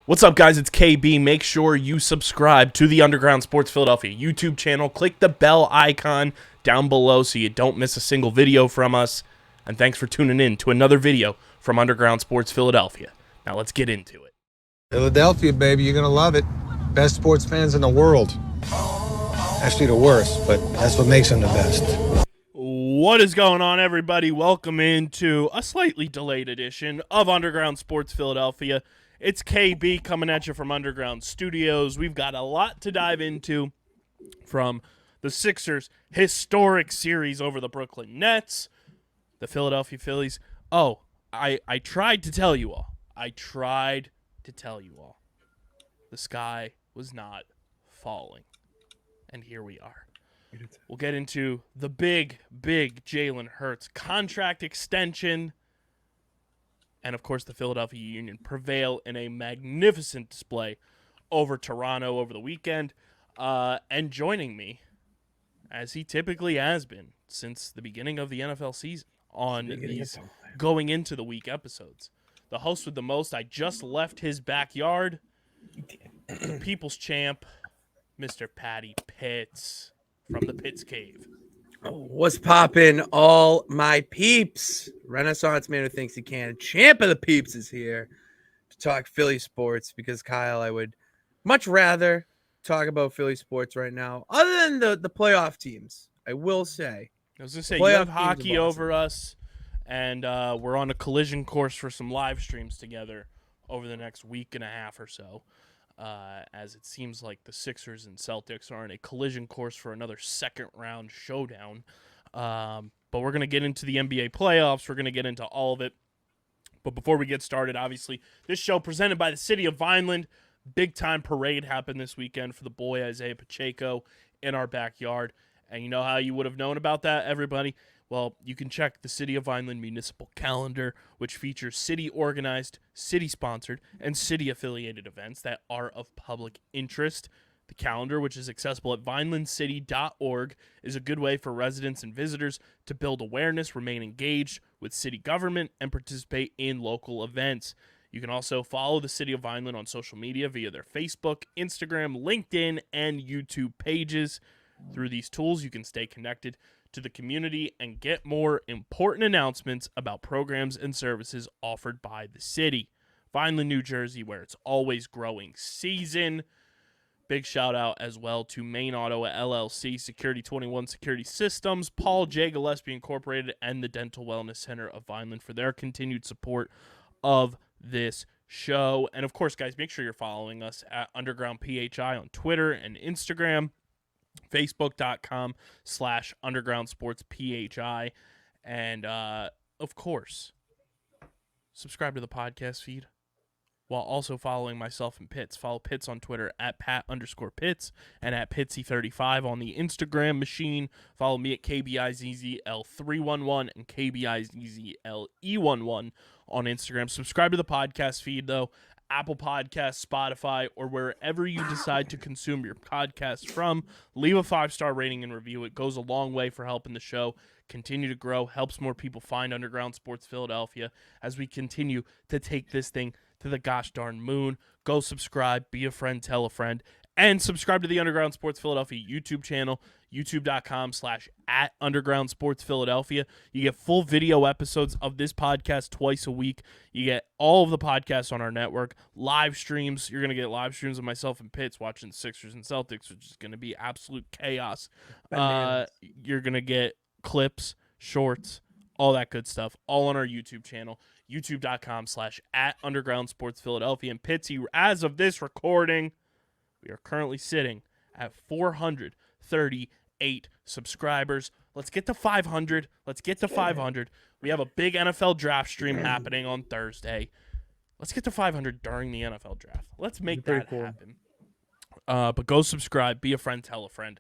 What's up, guys? It's KB. Make sure you subscribe to the Underground Sports Philadelphia YouTube channel. Click the bell icon down below so you don't miss a single video from us. And thanks for tuning in to another video from Underground Sports Philadelphia. Now let's get into it. Philadelphia, baby, you're going to love it. Best sports fans in the world. Actually, the worst, but that's what makes them the best. What is going on, everybody? Welcome into a slightly delayed edition of Underground Sports Philadelphia. It's KB coming at you from Underground Studios. We've got a lot to dive into, from the Sixers' historic series over the Brooklyn Nets, the Philadelphia Phillies. Oh, I tried to tell you all. The sky was not falling. And here we are. We'll get into the big Jalen Hurts contract extension. And, of course, the Philadelphia Union prevail in a magnificent display over Toronto over the weekend. And joining me, as he typically has been since the beginning of the NFL season, on these going into the week episodes, the host with the most. I just left his backyard. The people's champ, Mr. Patty Pitts from the Pitts Cave. What's poppin', all my peeps? Renaissance man who thinks he can. Champ of the peeps is here to talk Philly sports because, Kyle, I would much rather talk about Philly sports right now, other than the playoff teams. I will say. I was going to say, you have hockey over us, and we're on a collision course for some live streams together over the next week and a half or so. As it seems like the Sixers and Celtics are in a collision course for another second-round showdown. But we're going to get into the NBA playoffs. We're going to get into all of it. But before we get started, obviously, this show presented by the City of Vineland. Big-time parade happened this weekend for the boy Isaiah Pacheco in our backyard. And you know how you would have known about that, everybody? Well, you can check the City of Vineland Municipal Calendar, which features city-organized, city-sponsored, and city-affiliated events that are of public interest. The calendar, which is accessible at vinelandcity.org, is a good way for residents and visitors to build awareness, remain engaged with city government, and participate in local events. You can also follow the City of Vineland on social media via their Facebook, Instagram, LinkedIn, and YouTube pages. Through these tools, you can stay connected to the community and get more important announcements about programs and services offered by the city. Vineland, New Jersey, where it's always growing season. Big shout out as well to Main Auto LLC, Security 21 Security Systems, Paul J. Gillespie Incorporated, and the Dental Wellness Center of Vineland for their continued support of this show. And of course, guys, make sure you're following us at Underground PHI on Twitter and Instagram. Facebook.com/undergroundsportsphi. And, of course, subscribe to the podcast feed while also following myself and Pitts. Follow Pitts on Twitter at Pat_Pitts and at Pitsy35 on the Instagram machine. Follow me at KBIZZL311 and KBIZZLE11 on Instagram. Subscribe to the podcast feed, though. Apple Podcasts, Spotify, or wherever you decide to consume your podcast from. Leave a 5-star rating and review. It goes a long way for helping the show continue to grow, helps more people find Underground Sports Philadelphia as we continue to take this thing to the gosh darn moon. Go subscribe, be a friend, tell a friend, and subscribe to the Underground Sports Philadelphia YouTube channel, youtube.com/@Underground Sports Philadelphia. You get full video episodes of this podcast twice a week. You get all of the podcasts on our network, live streams. You're going to get live streams of myself and Pitts watching Sixers and Celtics, which is going to be absolute chaos. You're going to get clips, shorts, all that good stuff, all on our YouTube channel, youtube.com/@Underground Sports Philadelphia. And Pitsy, as of this recording, we are currently sitting at 438 subscribers. Let's get to 500. We have a big NFL draft stream happening on Thursday. Let's get to 500 during the NFL draft. Let's make that happen. But go subscribe, be a friend, tell a friend.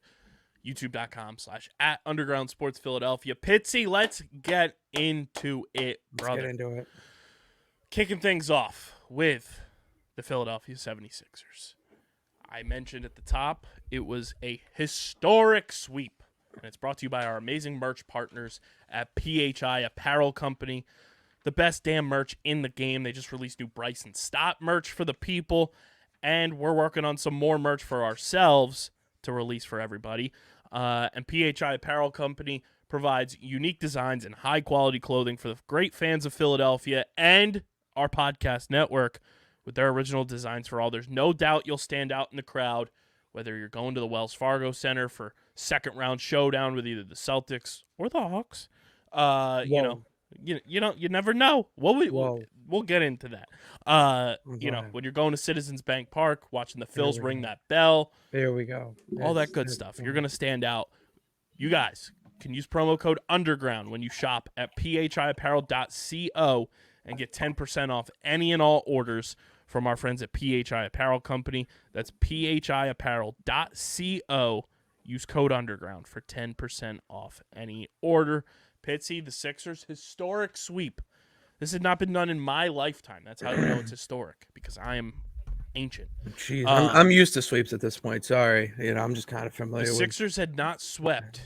youtube.com/@Underground Sports Philadelphia. Pitsy, let's get into it, brother. Let's get into it. Kicking things off with the Philadelphia 76ers. I mentioned at the top, it was a historic sweep, and it's brought to you by our amazing merch partners at PHI Apparel Company. the best damn merch in the game. They just released new Bryson Stott merch for the people, and we're working on some more merch for ourselves to release for everybody. And PHI Apparel Company provides unique designs and high-quality clothing for the great fans of Philadelphia and our podcast network with their original designs for all. There's no doubt you'll stand out in the crowd, whether you're going to the Wells Fargo Center for second-round showdown with either the Celtics or the Hawks. You never know. We'll get into that. When you're going to Citizens Bank Park, watching the Phils ring that bell. There we go. All that good stuff. You're going to stand out. You guys can use promo code UNDERGROUND when you shop at phiapparel.co and get 10% off any and all orders from our friends at PHI Apparel Company. That's phiapparel.co. Use code UNDERGROUND for 10% off any order. Pitsy, the Sixers, historic sweep. This had not been done in my lifetime. That's how you know it's historic, because I am ancient. Jeez, I'm used to sweeps at this point. Sorry. I'm just kind of familiar The with Sixers had not swept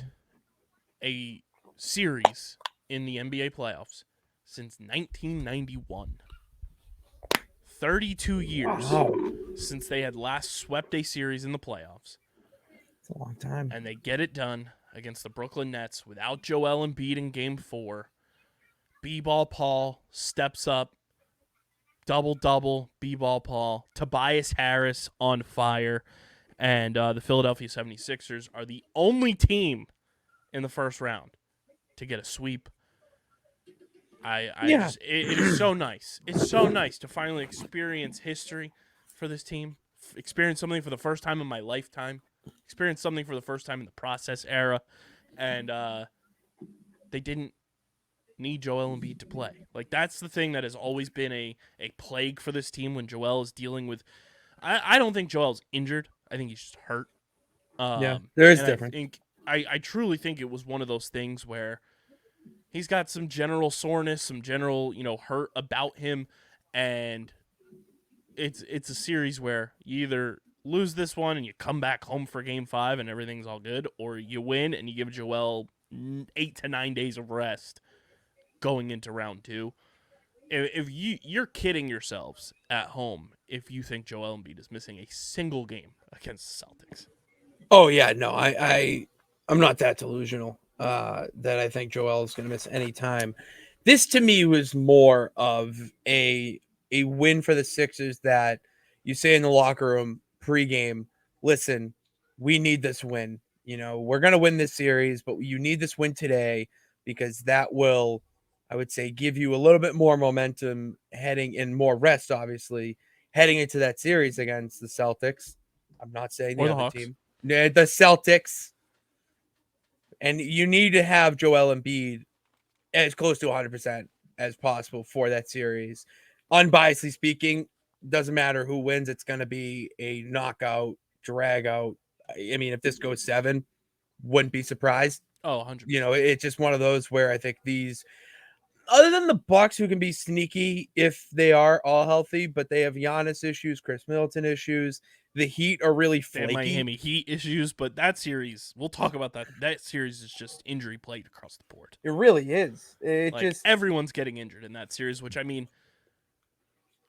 a series in the NBA playoffs since 1991. 32 years since they had last swept a series in the playoffs. It's a long time. And they get it done against the Brooklyn Nets without Joel Embiid in Game 4. B-Ball Paul steps up. Double-double, B-Ball Paul. Tobias Harris on fire. And the Philadelphia 76ers are the only team in the first round to get a sweep. It is so nice. It's so nice to finally experience history for this team. Experience something for the first time in my lifetime. Experience something for the first time in the process era. And they didn't need Joel Embiid to play. Like, that's the thing that has always been a plague for this team when Joel is dealing with... I don't think Joel's injured. I think he's just hurt. There is difference. I truly think it was one of those things where he's got some general soreness, some general, hurt about him, and it's a series where you either lose this one and you come back home for Game 5 and everything's all good, or you win and you give Joel 8 to 9 days of rest going into round 2. If you're kidding yourselves at home if you think Joel Embiid is missing a single game against the Celtics. Oh yeah, no, I'm not that delusional that I think Joel is going to miss any time. This to me was more of a win for the Sixers that you say in the locker room pregame, listen, we need this win. We're going to win this series, but you need this win today because that will, I would say, give you a little bit more momentum heading in, more rest, obviously, heading into that series against the Celtics. I'm not saying the other team. The Celtics. And you need to have Joel Embiid as close to 100% as possible for that series. Unbiasedly speaking, doesn't matter who wins. It's going to be a knockout, drag out. I mean, if this goes 7, wouldn't be surprised. Oh, 100%. It's just one of those where I think these, other than the Bucks, who can be sneaky if they are all healthy, but they have Giannis issues, Chris Middleton issues. The Heat are really flaky. Miami Heat issues, but that series, we'll talk about that. That series is just injury plagued across the board. It really is. Everyone's getting injured in that series, which, I mean,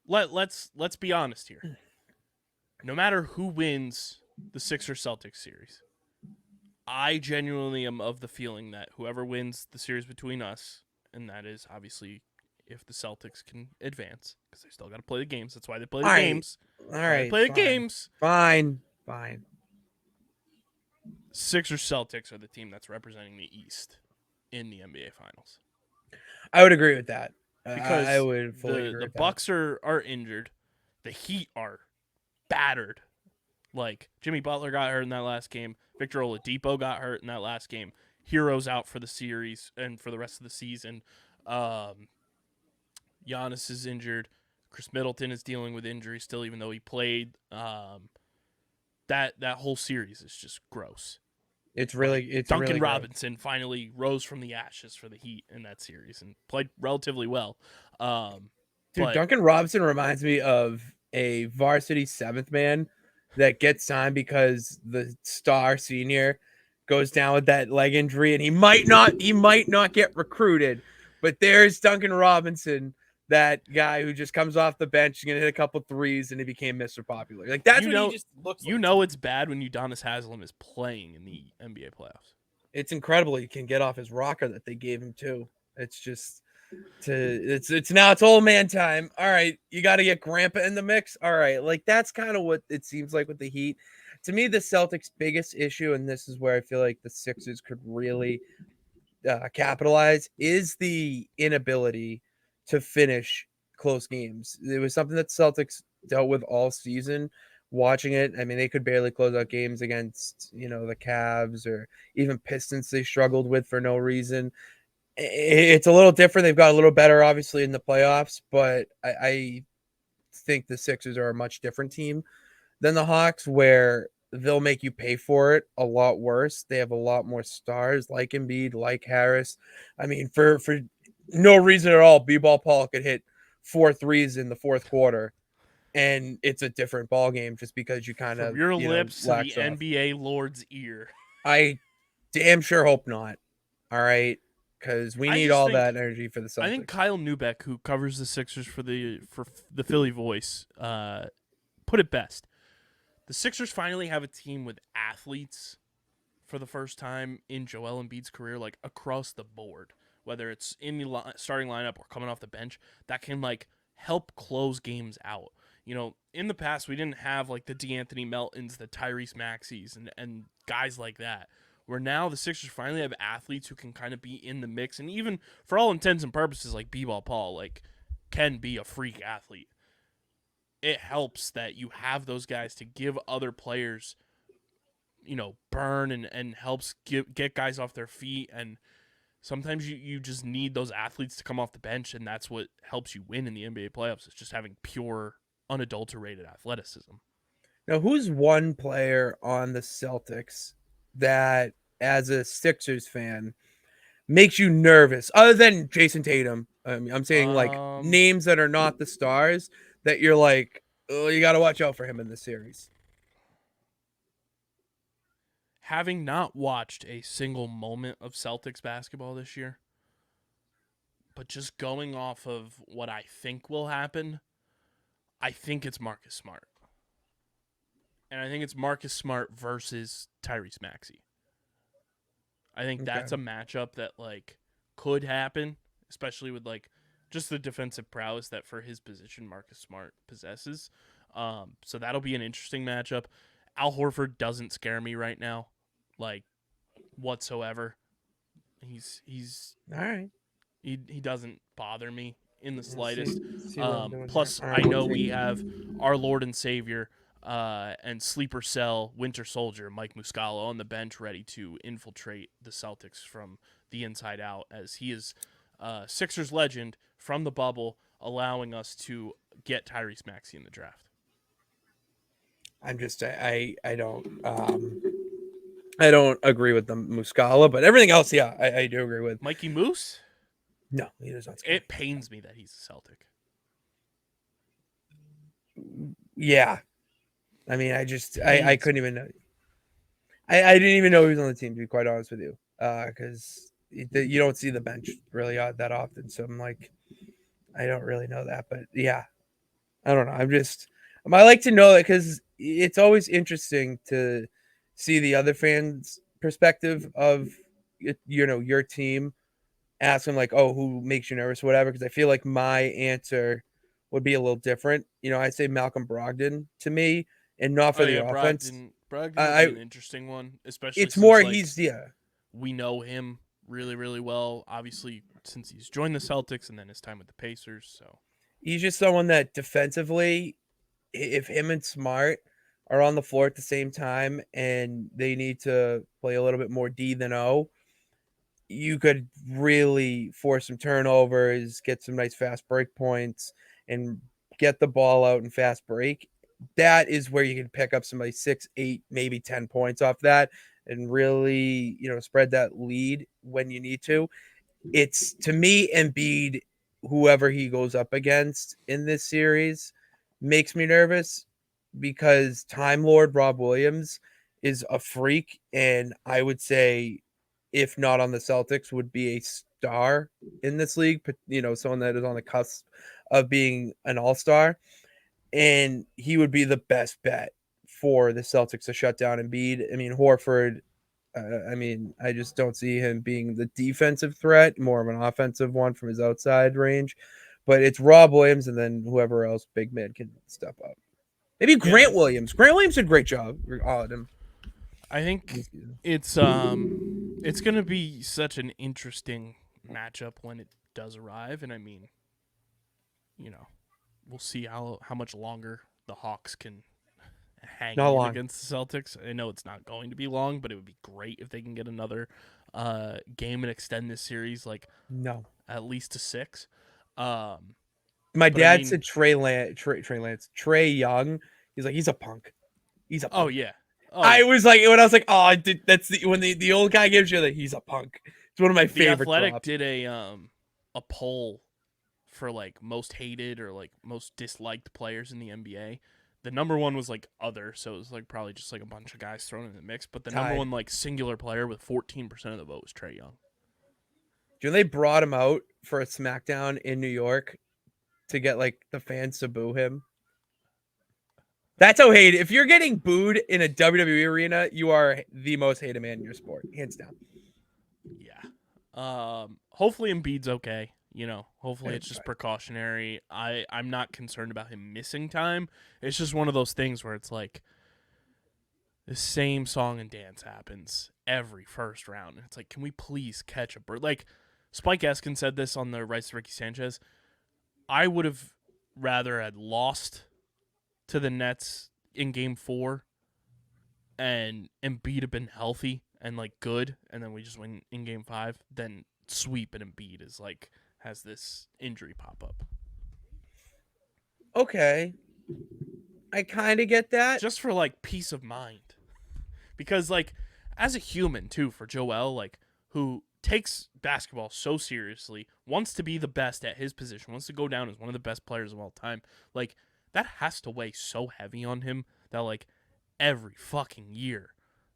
let's be honest here. No matter who wins the Sixers-Celtics series, I genuinely am of the feeling that whoever wins the series between us, and that is obviously if the Celtics can advance, because they still got to play the games. That's why they play the games. All right. Play the games. Fine. Sixers-Celtics are the team that's representing the East in the NBA Finals. I would agree with that. Because I would fully agree the with Bucks are injured. The Heat are battered. Like, Jimmy Butler got hurt in that last game. Victor Oladipo got hurt in that last game. Hero's out for the series and for the rest of the season. Giannis is injured. Chris Middleton is dealing with injury still, even though he played. That whole series is just gross. Duncan Robinson finally rose from the ashes for the Heat in that series and played relatively well. Duncan Robinson reminds me of a varsity 7th man that gets signed because the star senior goes down with that leg injury and he might not get recruited, But there's Duncan Robinson, that guy who just comes off the bench, he's gonna hit a couple threes, and he became Mr. Popular. Like that's what he just looks like. It's bad when Udonis Haslem is playing in the NBA playoffs. It's incredible he can get off his rocker that they gave him too. It's just it's old man time. All right, you got to get Grandpa in the mix. All right, like that's kind of what it seems like with the Heat. To me, the Celtics' biggest issue, and this is where I feel like the Sixers could really capitalize, is the inability to finish close games. It was something that Celtics dealt with all season. Watching it, I mean, they could barely close out games against, the Cavs or even Pistons. They struggled with for no reason. It's a little different. They've got a little better, obviously, in the playoffs, but I think the Sixers are a much different team than the Hawks, where they'll make you pay for it a lot worse. They have a lot more stars like Embiid, like Harris. I mean, for no reason at all, B-Ball Paul could hit 4 threes in the fourth quarter, and it's a different ball game just because you kind of, From your lips to the lax off. NBA Lord's ear. I damn sure hope not. All right, because we need all that energy for the Celtics. I think Kyle Neubeck, who covers the Sixers for the Philly Voice, put it best. The Sixers finally have a team with athletes for the first time in Joel Embiid's career, like across the board, whether it's in the starting lineup or coming off the bench, that can like help close games out. In the past, we didn't have like the DeAnthony Meltons, the Tyrese Maxeys, and guys like that. Where now the Sixers finally have athletes who can kind of be in the mix, and even for all intents and purposes, like B-Ball Paul, like can be a freak athlete. It helps that you have those guys to give other players, burn and helps get guys off their feet. And sometimes you just need those athletes to come off the bench, and that's what helps you win in the NBA playoffs. It's just having pure, unadulterated athleticism. Now, who's one player on the Celtics that, as a Sixers fan, makes you nervous other than Jason Tatum? I'm saying like names that are not the stars that you're like, oh, you got to watch out for him in this series. Having not watched a single moment of Celtics basketball this year, but just going off of what I think will happen, I think it's Marcus Smart. And I think it's Marcus Smart versus Tyrese Maxey. I think that's a matchup that like could happen, especially with like just the defensive prowess that for his position Marcus Smart possesses. So that'll be an interesting matchup. Al Horford doesn't scare me right now, like whatsoever. He's all right. He doesn't bother me in the slightest. Plus, I know we have our Lord and Savior and sleeper cell Winter Soldier Mike Muscala on the bench, ready to infiltrate the Celtics from the inside out, as he is Sixers legend from the bubble, allowing us to get Tyrese Maxey in the draft. I'm just I don't agree with the Muscala, but everything else, yeah, I do agree with. Mikey Moose? No, he does not. It pains me that he's a Celtic. Yeah, I mean, I couldn't even know. I didn't even know he was on the team, to be quite honest with you, because you don't see the bench really that often. So I'm like, I don't really know that, but yeah, I don't know. I like to know that because it's always interesting to see the other fans' perspective of your team. Ask them like, oh, who makes you nervous, or whatever. Because I feel like my answer would be a little different. I say Malcolm Brogdon to me, and not for the offense. Brogdon would be an interesting one, especially. It's more we know him really, really well. Obviously, since he's joined the Celtics and then his time with the Pacers, so he's just someone that defensively, if him and Smart are on the floor at the same time and they need to play a little bit more D than O, you could really force some turnovers, get some nice fast break points, and get the ball out in fast break. That is where you can pick up somebody 6, 8, maybe 10 points off that and really, spread that lead when you need to. It's, to me, Embiid, whoever he goes up against in this series, makes me nervous because Time Lord Rob Williams is a freak, and I would say, if not on the Celtics, would be a star in this league, someone that is on the cusp of being an all-star, and he would be the best bet for the Celtics to shut down Embiid. I mean, Horford, I just don't see him being the defensive threat, more of an offensive one from his outside range. But it's Rob Williams and then whoever else big man can step up. Maybe Grant Williams. Grant Williams did a great job on him. I think it's gonna be such an interesting matchup when it does arrive, and I mean, we'll see how much longer the Hawks can hang in against the Celtics. I know it's not going to be long, but it would be great if they can get another game and extend this series at least to 6. My dad said Trey Young. He's like, he's a punk. He's a punk. Oh yeah. I was like, oh, that's when the old guy gives you that he's a punk. It's one of my favorite. The Athletic drops. did a poll for like most hated or like most disliked players in the NBA. The number one was like other, so it was like probably just like a bunch of guys thrown in the mix. But the number one like singular player with 14% of the vote was Trae Young. Do you know they brought him out for a SmackDown in New York to get like the fans to boo him? That's how hated. If you're getting booed in a WWE arena, you are the most hated man in your sport, hands down. Yeah. Hopefully Embiid's okay. Hopefully it's just precautionary. I'm not concerned about him missing time. It's just one of those things where it's like the same song and dance happens every first round. And it's like, can we please catch a bird? Like Spike Eskin said this on the Rice to Ricky Sanchez. I would have rather had lost to the Nets in game 4 and Embiid have been healthy and like good, and then we just win in game 5, then sweep and Embiid is like has this injury pop up. Okay. I kind of get that. Just for like peace of mind. Because like as a human too, for Joel, like who takes basketball so seriously, wants to be the best at his position, wants to go down as one of the best players of all time, like that has to weigh so heavy on him that like every fucking year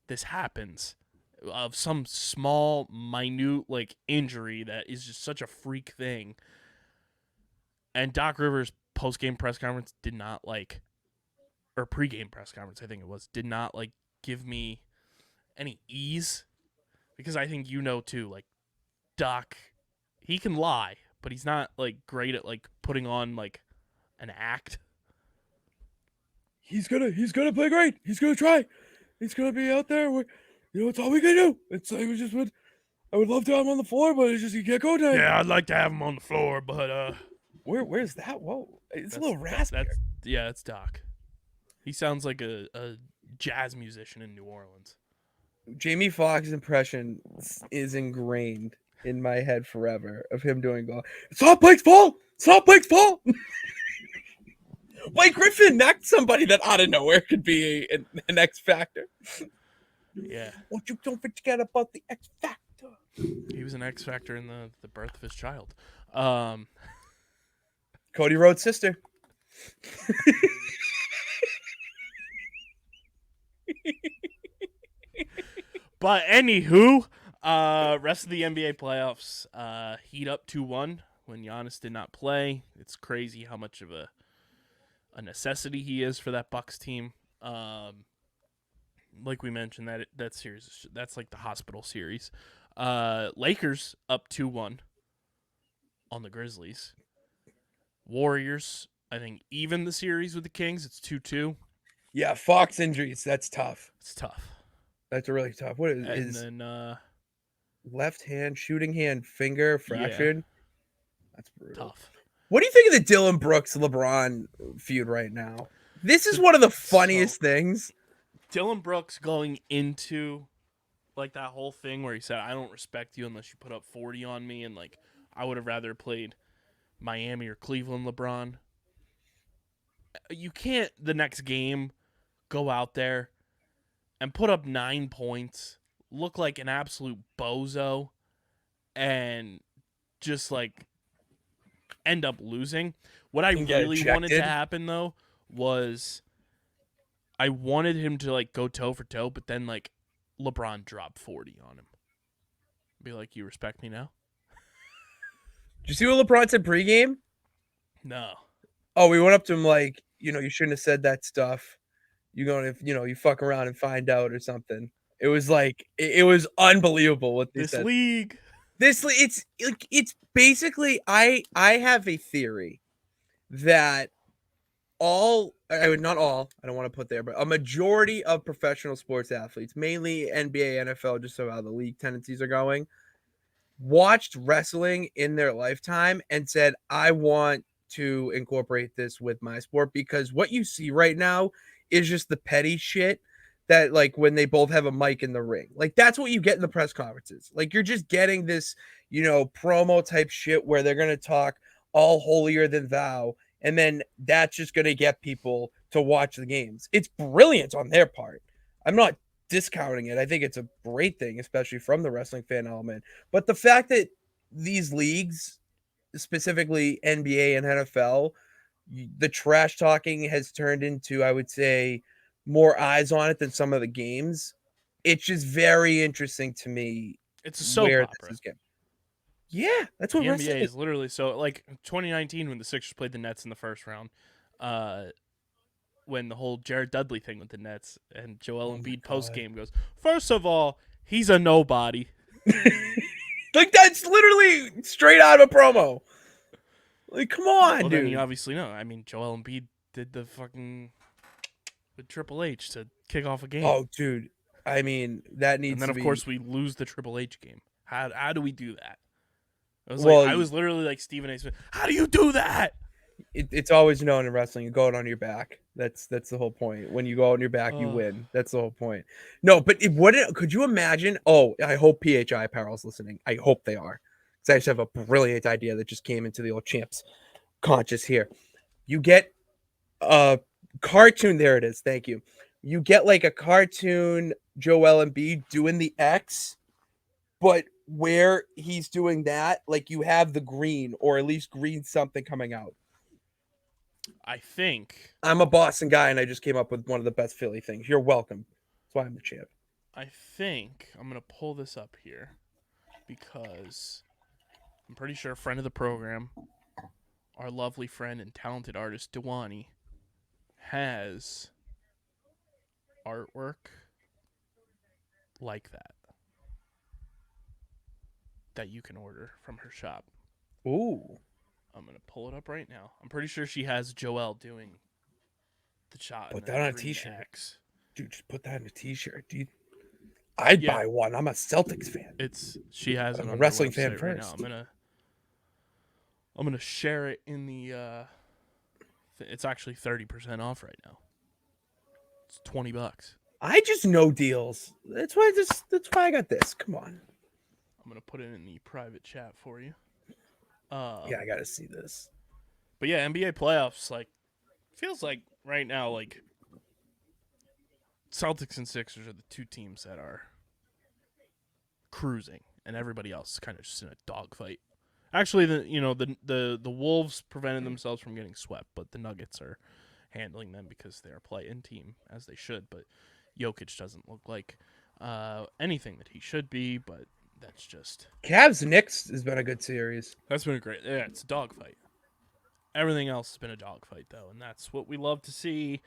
this happens of some small, minute like injury that is just such a freak thing. And Doc Rivers post-game press conference did not like, or pre-game press conference I think it was, did not like give me any ease, because I think too, like Doc, he can lie, but he's not like great at like putting on like an act. He's gonna play great. He's gonna try. He's gonna be out there. It's all we can do. It's like I would love to have him on the floor, but it's just you can't go down. Yeah, I'd like to have him on the floor, but where's that? Whoa, it's a little raspy. It's Doc. He sounds like a jazz musician in New Orleans. Jamie Foxx's impression is ingrained in my head forever of him doing goal. It's not Blake's fault. It's not Blake's fault. Blake Griffin, not somebody that out of nowhere could be an X factor. Yeah. Don't forget about the X factor. He was an X factor in the birth of his child. Cody Rhodes' sister. But anywho, rest of the NBA playoffs heat up 2-1 when Giannis did not play. It's crazy how much of a necessity he is for that Bucks team. Like we mentioned, that series, that's like the hospital series. Lakers up 2-1 on the Grizzlies. Warriors, I think, even the series with the Kings. It's 2-2. Yeah, Fox injuries. That's tough. It's tough. That's really tough. What is and then left hand, shooting hand, finger fractured? Yeah. That's brutal. Tough. What do you think of the Dylan Brooks LeBron feud right now? This is one of the funniest things. Dylan Brooks going into like that whole thing where he said, "I don't respect you unless you put up 40 on me," and like I would have rather played Miami or Cleveland LeBron. You can't the next game go out there and put up 9 points, look like an absolute bozo, and just like end up losing. What I really wanted to happen though was I wanted him to like go toe for toe, but then like LeBron dropped 40 on him. Be like, "You respect me now?" Did you see what LeBron said pregame? No. Oh, we went up to him like, you shouldn't have said that stuff. You're going to, you fuck around and find out or something. It was like, it was unbelievable what they This said. league. It's basically, I have a theory that not all, I don't want to put there, but a majority of professional sports athletes, mainly NBA, NFL, just so how the league tendencies are going, watched wrestling in their lifetime and said, I want to incorporate this with my sport, because what you see right now is just the petty shit that, like, when they both have a mic in the ring, like, that's what you get in the press conferences. Like, you're just getting this, promo type shit where they're going to talk all holier than thou. And then that's just going to get people to watch the games. It's brilliant on their part. I'm not discounting it. I think it's a great thing, especially from the wrestling fan element. But the fact that these leagues, specifically NBA and NFL, the trash talking has turned into, I would say, more eyes on it than some of the games. It's just very interesting to me It's a soap where opera. this is getting. Yeah, that's what The wrestling NBA is. is literally so, like 2019 when the Sixers played the Nets in the first round, when the whole Jared Dudley thing with the Nets and Joel Embiid post game goes, first of all, he's a nobody. Like, that's literally straight out of a promo. Like, come on, Well, dude. then you obviously know. I mean, Joel Embiid did the fucking with Triple H to kick off a game. Oh, dude. I mean, that needs to be. And then, of course, we lose the Triple H game. How do we do that? I was literally like Stephen A. Smith. How do you do that? It's always known in wrestling, you go out on your back. That's the whole point. When you go out on your back, you win. That's the whole point. No, but could you imagine? Oh, I hope PHI Apparel's listening. I hope they are. Because I just have a brilliant idea that just came into the old champs conscious here. You get a cartoon. There it is. Thank you. You get like a cartoon Joel Embiid doing the X, but where he's doing that, like, you have the green, or at least green something coming out. I think I'm a Boston guy, and I just came up with one of the best Philly things. You're welcome. That's why I'm the champ. I think I'm going to pull this up here because I'm pretty sure a friend of the program, our lovely friend and talented artist, Dewani, has artwork like that you can order from her shop. Ooh. I'm going to pull it up right now. I'm pretty sure she has Joel doing the shot. Put that on a t-shirt. X. Dude, just put that on a t-shirt, dude. I'd buy one. I'm a Celtics fan. She has it on a wrestling fan right first. now. I'm gonna share it in the it's actually 30% off right now. It's $20. I just know deals. That's why I got this. Come on. I'm gonna put it in the private chat for you. Yeah, I gotta see this. But yeah, NBA playoffs, like, feels like right now, like, Celtics and Sixers are the two teams that are cruising, and everybody else is kind of just in a dogfight. Actually, the Wolves prevented themselves from getting swept, but the Nuggets are handling them because they're a play-in team, as they should. But Jokic doesn't look like anything that he should be, but that's just... Cavs Knicks has been a good series. That's been great. Yeah, it's a dogfight. Everything else has been a dogfight, though, and that's what we love to see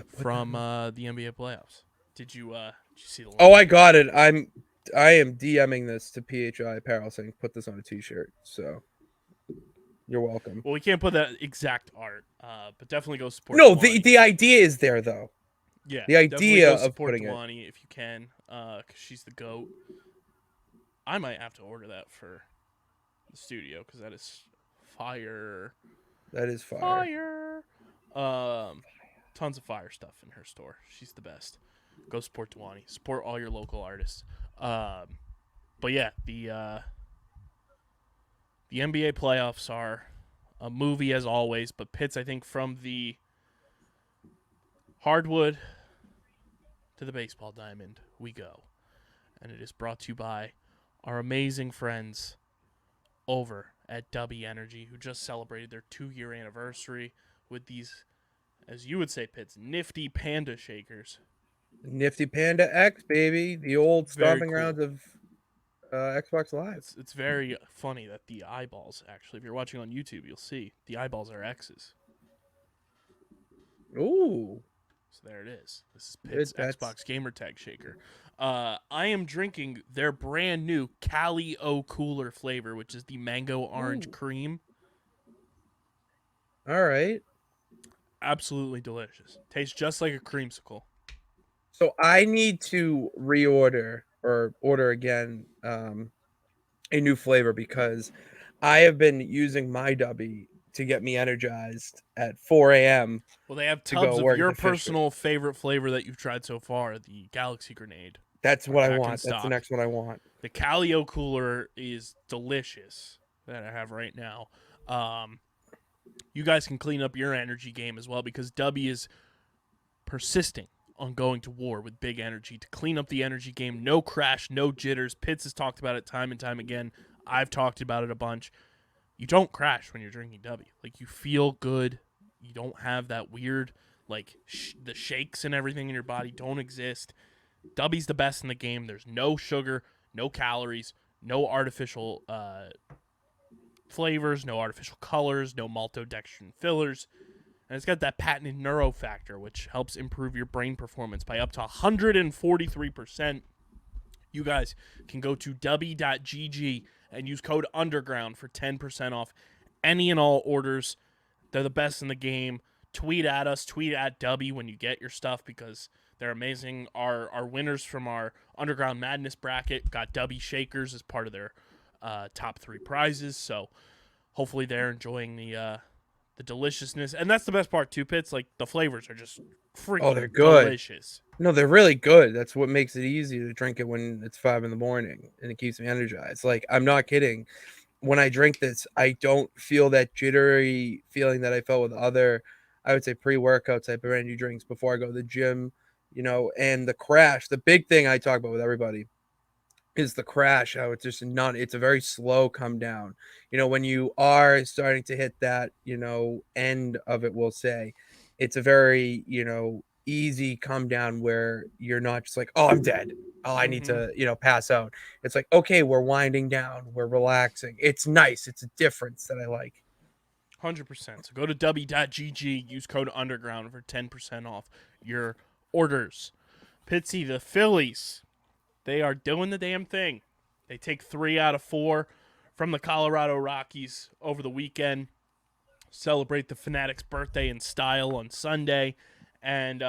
from the NBA playoffs. Did you see the link? Oh, I got it. I am DMing this to PHI Apparel saying put this on a t-shirt. So you're welcome. Well, we can't put that exact art, but definitely go support. No, Dewani. the idea is there though. Yeah, the idea go of putting Dewani if you can, because she's the GOAT. I might have to order that for the studio because that is fire. That is fire. Tons of fire stuff in her store. She's the best. Go support Dewani. Support all your local artists. But yeah, the NBA playoffs are a movie as always, but Pitts, I think, from the hardwood to the baseball diamond, we go. And it is brought to you by our amazing friends over at W Energy, who just celebrated their 2-year anniversary with these, as you would say, Pitts, nifty panda shakers. Nifty Panda X, baby. The old stomping grounds of Xbox Live. It's very funny that the eyeballs, actually, if you're watching on YouTube, you'll see the eyeballs are X's. Ooh, So there it is. This is Pitt's that's Xbox gamer tag shaker. I am drinking their brand new Cali O Cooler flavor, which is the mango orange cream. all right. Absolutely delicious. Tastes just like a creamsicle. So I need to reorder or order again a new flavor because I have been using my Dubby to get me energized at 4 a.m. Well, they have to go tubs of work at your the Fisher. personal favorite flavor that you've tried so far, the Galaxy Grenade. That's are what I back in want. That's the stock. next one I want. The Calio Cooler is delicious that I have right now. You guys can clean up your energy game as well because W is persisting on going to war with big energy to clean up the energy game. No crash, no jitters. Pitts has talked about it time and time again. I've talked about it a bunch. You don't crash when you're drinking W. Like, you feel good. You don't have that weird, like, the shakes and everything in your body don't exist. W's the best in the game. There's no sugar, no calories, no artificial flavors, no artificial colors, no maltodextrin fillers. And it's got that patented neuro factor, which helps improve your brain performance by up to 143%. You guys can go to w.gg and use code UNDERGROUND for 10% off any and all orders. They're the best in the game. Tweet at us. Tweet at W when you get your stuff because they're amazing. Our winners from our Underground Madness bracket got W Shakers as part of their top 3 prizes. So hopefully they're enjoying the deliciousness. And that's the best part, too, Pitts. Like, the flavors are just freaking they're good. delicious. No, they're really good. That's what makes it easy to drink it when it's 5 in the morning and it keeps me energized. Like, I'm not kidding. When I drink this, I don't feel that jittery feeling that I felt with other, I would say, pre-workout type of energy drinks before I go to the gym, and the crash. The big thing I talk about with everybody is the crash. How it's just not, it's a very slow come down. When you are starting to hit that, end of it, we'll say, it's a very, easy come down where you're not just like, oh, I'm dead. Oh, I need to, pass out. It's like, okay, we're winding down. We're relaxing. It's nice. It's a difference that I like. 100%. So go to w.gg, use code UNDERGROUND for 10% off your orders. Pitsy, the Phillies, they are doing the damn thing. They take 3 out of 4 from the Colorado Rockies over the weekend. Celebrate the Fanatic's birthday in style on Sunday. And,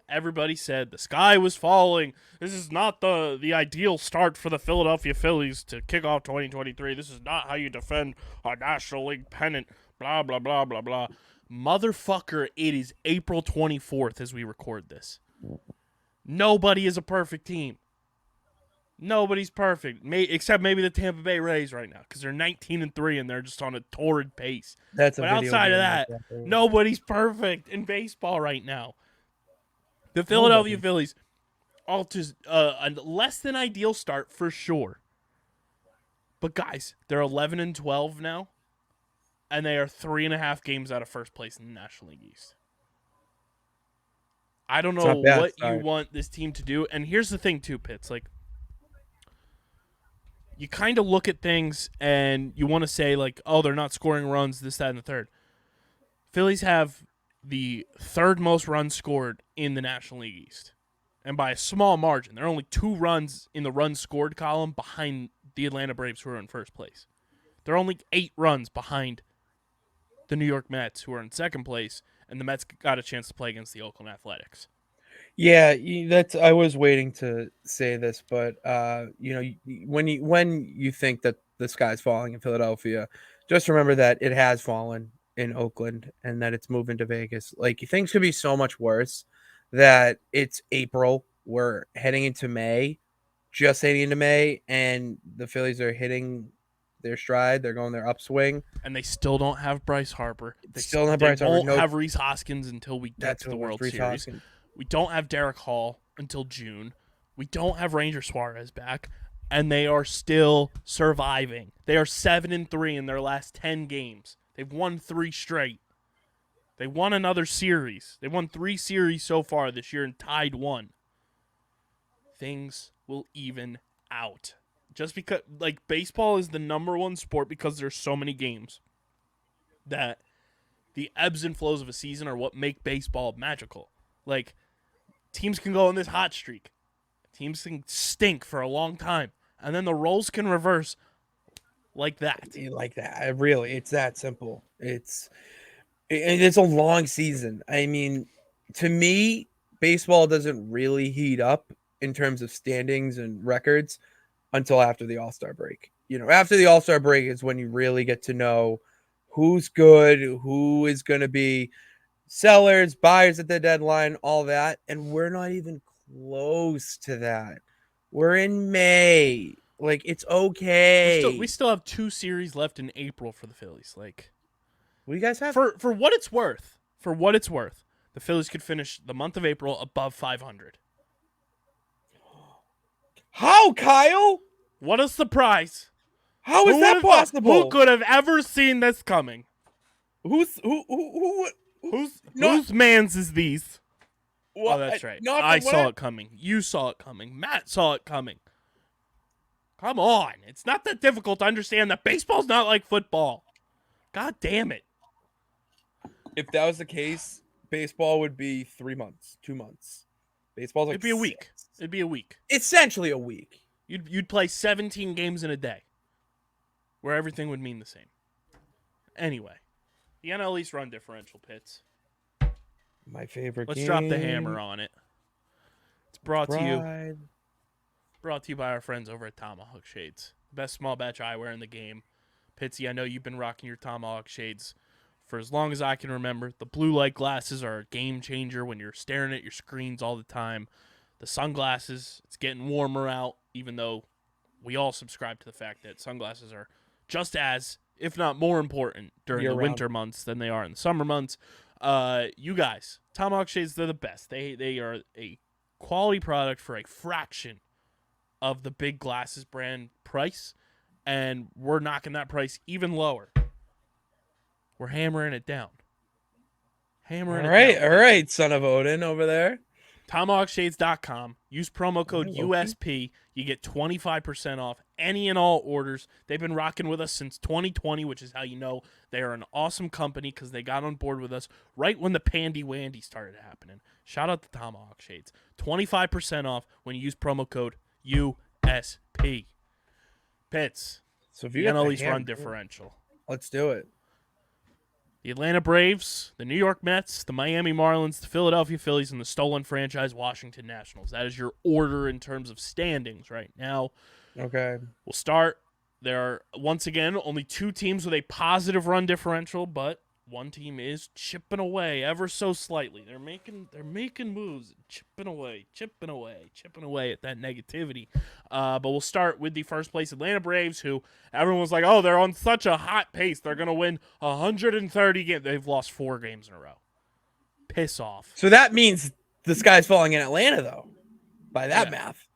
everybody said the sky was falling. This is not the ideal start for the Philadelphia Phillies to kick off 2023. This is not how you defend a National League pennant. Blah, blah, blah, blah, blah. Motherfucker, it is April 24th as we record this. Nobody is a perfect team. Nobody's perfect, except maybe the Tampa Bay Rays right now because they're 19-3 and they're just on a torrid pace. But outside of that, nobody's perfect in baseball right now. The Philadelphia Phillies, all just a less than ideal start for sure. But guys, they're 11-12 now, and they are 3.5 games out of first place in the National League East. I don't know what you want this team to do, and here's the thing too, Pitts. Like, you kind of look at things and you want to say, like, oh, they're not scoring runs, this, that, and the third. Phillies have the 3rd most runs scored in the National League East. And by a small margin. They're only 2 runs in the runs scored column behind the Atlanta Braves, who are in first place. They're only 8 runs behind the New York Mets, who are in second place. And the Mets got a chance to play against the Oakland Athletics. Yeah, I was waiting to say this, but when you think that the sky's falling in Philadelphia, just remember that it has fallen in Oakland and that it's moving to Vegas. Like, things could be so much worse. That it's April, we're heading into May, and the Phillies are hitting their stride. They're going their upswing, and they still don't have Bryce Harper. They still don't have Bryce Harper. They won't have Rhys Hoskins until we get to the World Series. Hoskins. We don't have Derek Hall until June. We don't have Ranger Suarez back, and they are still surviving. They are 7-3 in their last 10 games. They've won 3 straight. They won another series. They won 3 series so far this year and tied 1. Things will even out. Just because, like, baseball is the number one sport because there's so many games that the ebbs and flows of a season are what make baseball magical. Like, teams can go on this hot streak. Teams can stink for a long time. And then the roles can reverse like that. Like that. Really, it's that simple. It's a long season. I mean, to me, baseball doesn't really heat up in terms of standings and records until after the All-Star break. After the All-Star break is when you really get to know who's good, who is going to be sellers, buyers at the deadline, all that. And we're not even close to that. We're in May. Like, it's okay. We still have 2 series left in April for the Phillies. Like, what do you guys have? For what it's worth, the Phillies could finish the month of April above 500. How, Kyle? What a surprise! How is that possible? Who could have ever seen this coming? Whose man's is these? Well, oh, that's right. I saw it coming. You saw it coming. Matt saw it coming. Come on. It's not that difficult to understand that baseball's not like football. God damn it. If that was the case, baseball would be 3 months, 2 months. Baseball's like It'd be a week. It'd be a week. Essentially a week. You'd play 17 games in a day, where everything would mean the same. Anyway, the NL East run differential, Pitts. My favorite. Let's drop the hammer on it. It's brought to you by our friends over at Tomahawk Shades, best small batch eyewear in the game. Pitsy, I know you've been rocking your Tomahawk Shades for as long as I can remember. The blue light glasses are a game changer when you're staring at your screens all the time. The sunglasses, it's getting warmer out, even though we all subscribe to the fact that sunglasses are just as, if not more important during the winter months than they are in the summer months. You guys, Tomahawk Shades, they're the best. They are a quality product for a fraction of the big glasses brand price, and we're knocking that price even lower. We're hammering it down. All right, son of Odin over there. TomahawkShades.com. Use promo code USP. You get 25% off any and all orders. They've been rocking with us since 2020, which is how you know they are an awesome company because they got on board with us right when the Pandy Wandy started happening. Shout out to Tomahawk Shades. 25% off when you use promo code USP. Pitts. So if you the NL East run differential. Let's do it. The Atlanta Braves, the New York Mets, the Miami Marlins, the Philadelphia Phillies, and the stolen franchise Washington Nationals. That is your order in terms of standings right now. Okay. We'll start. There are, once again, only 2 teams with a positive run differential, but one team is chipping away ever so slightly. They're making moves, chipping away at that negativity. But we'll start with the first place Atlanta Braves, who everyone was like, oh, they're on such a hot pace. They're going to win 130 games. They've lost 4 games in a row. Piss off. So that means the sky's falling in Atlanta, though, by that math.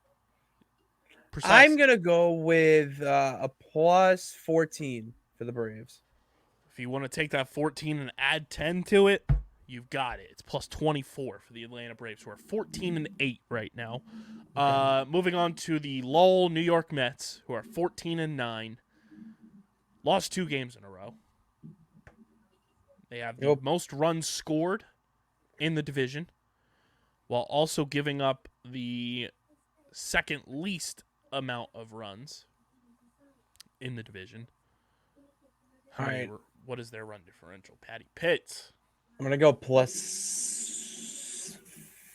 Precisely. I'm going to go with a plus 14 for the Braves. If you want to take that 14 and add 10 to it, you've got it. It's plus 24 for the Atlanta Braves, who are 14-8 right now. Moving on to the lull New York Mets, who are 14-9. Lost 2 games in a row. They have the most runs scored in the division, while also giving up the second least amount of runs in the division. All right. What is their run differential? Patty Pitts. I'm going to go plus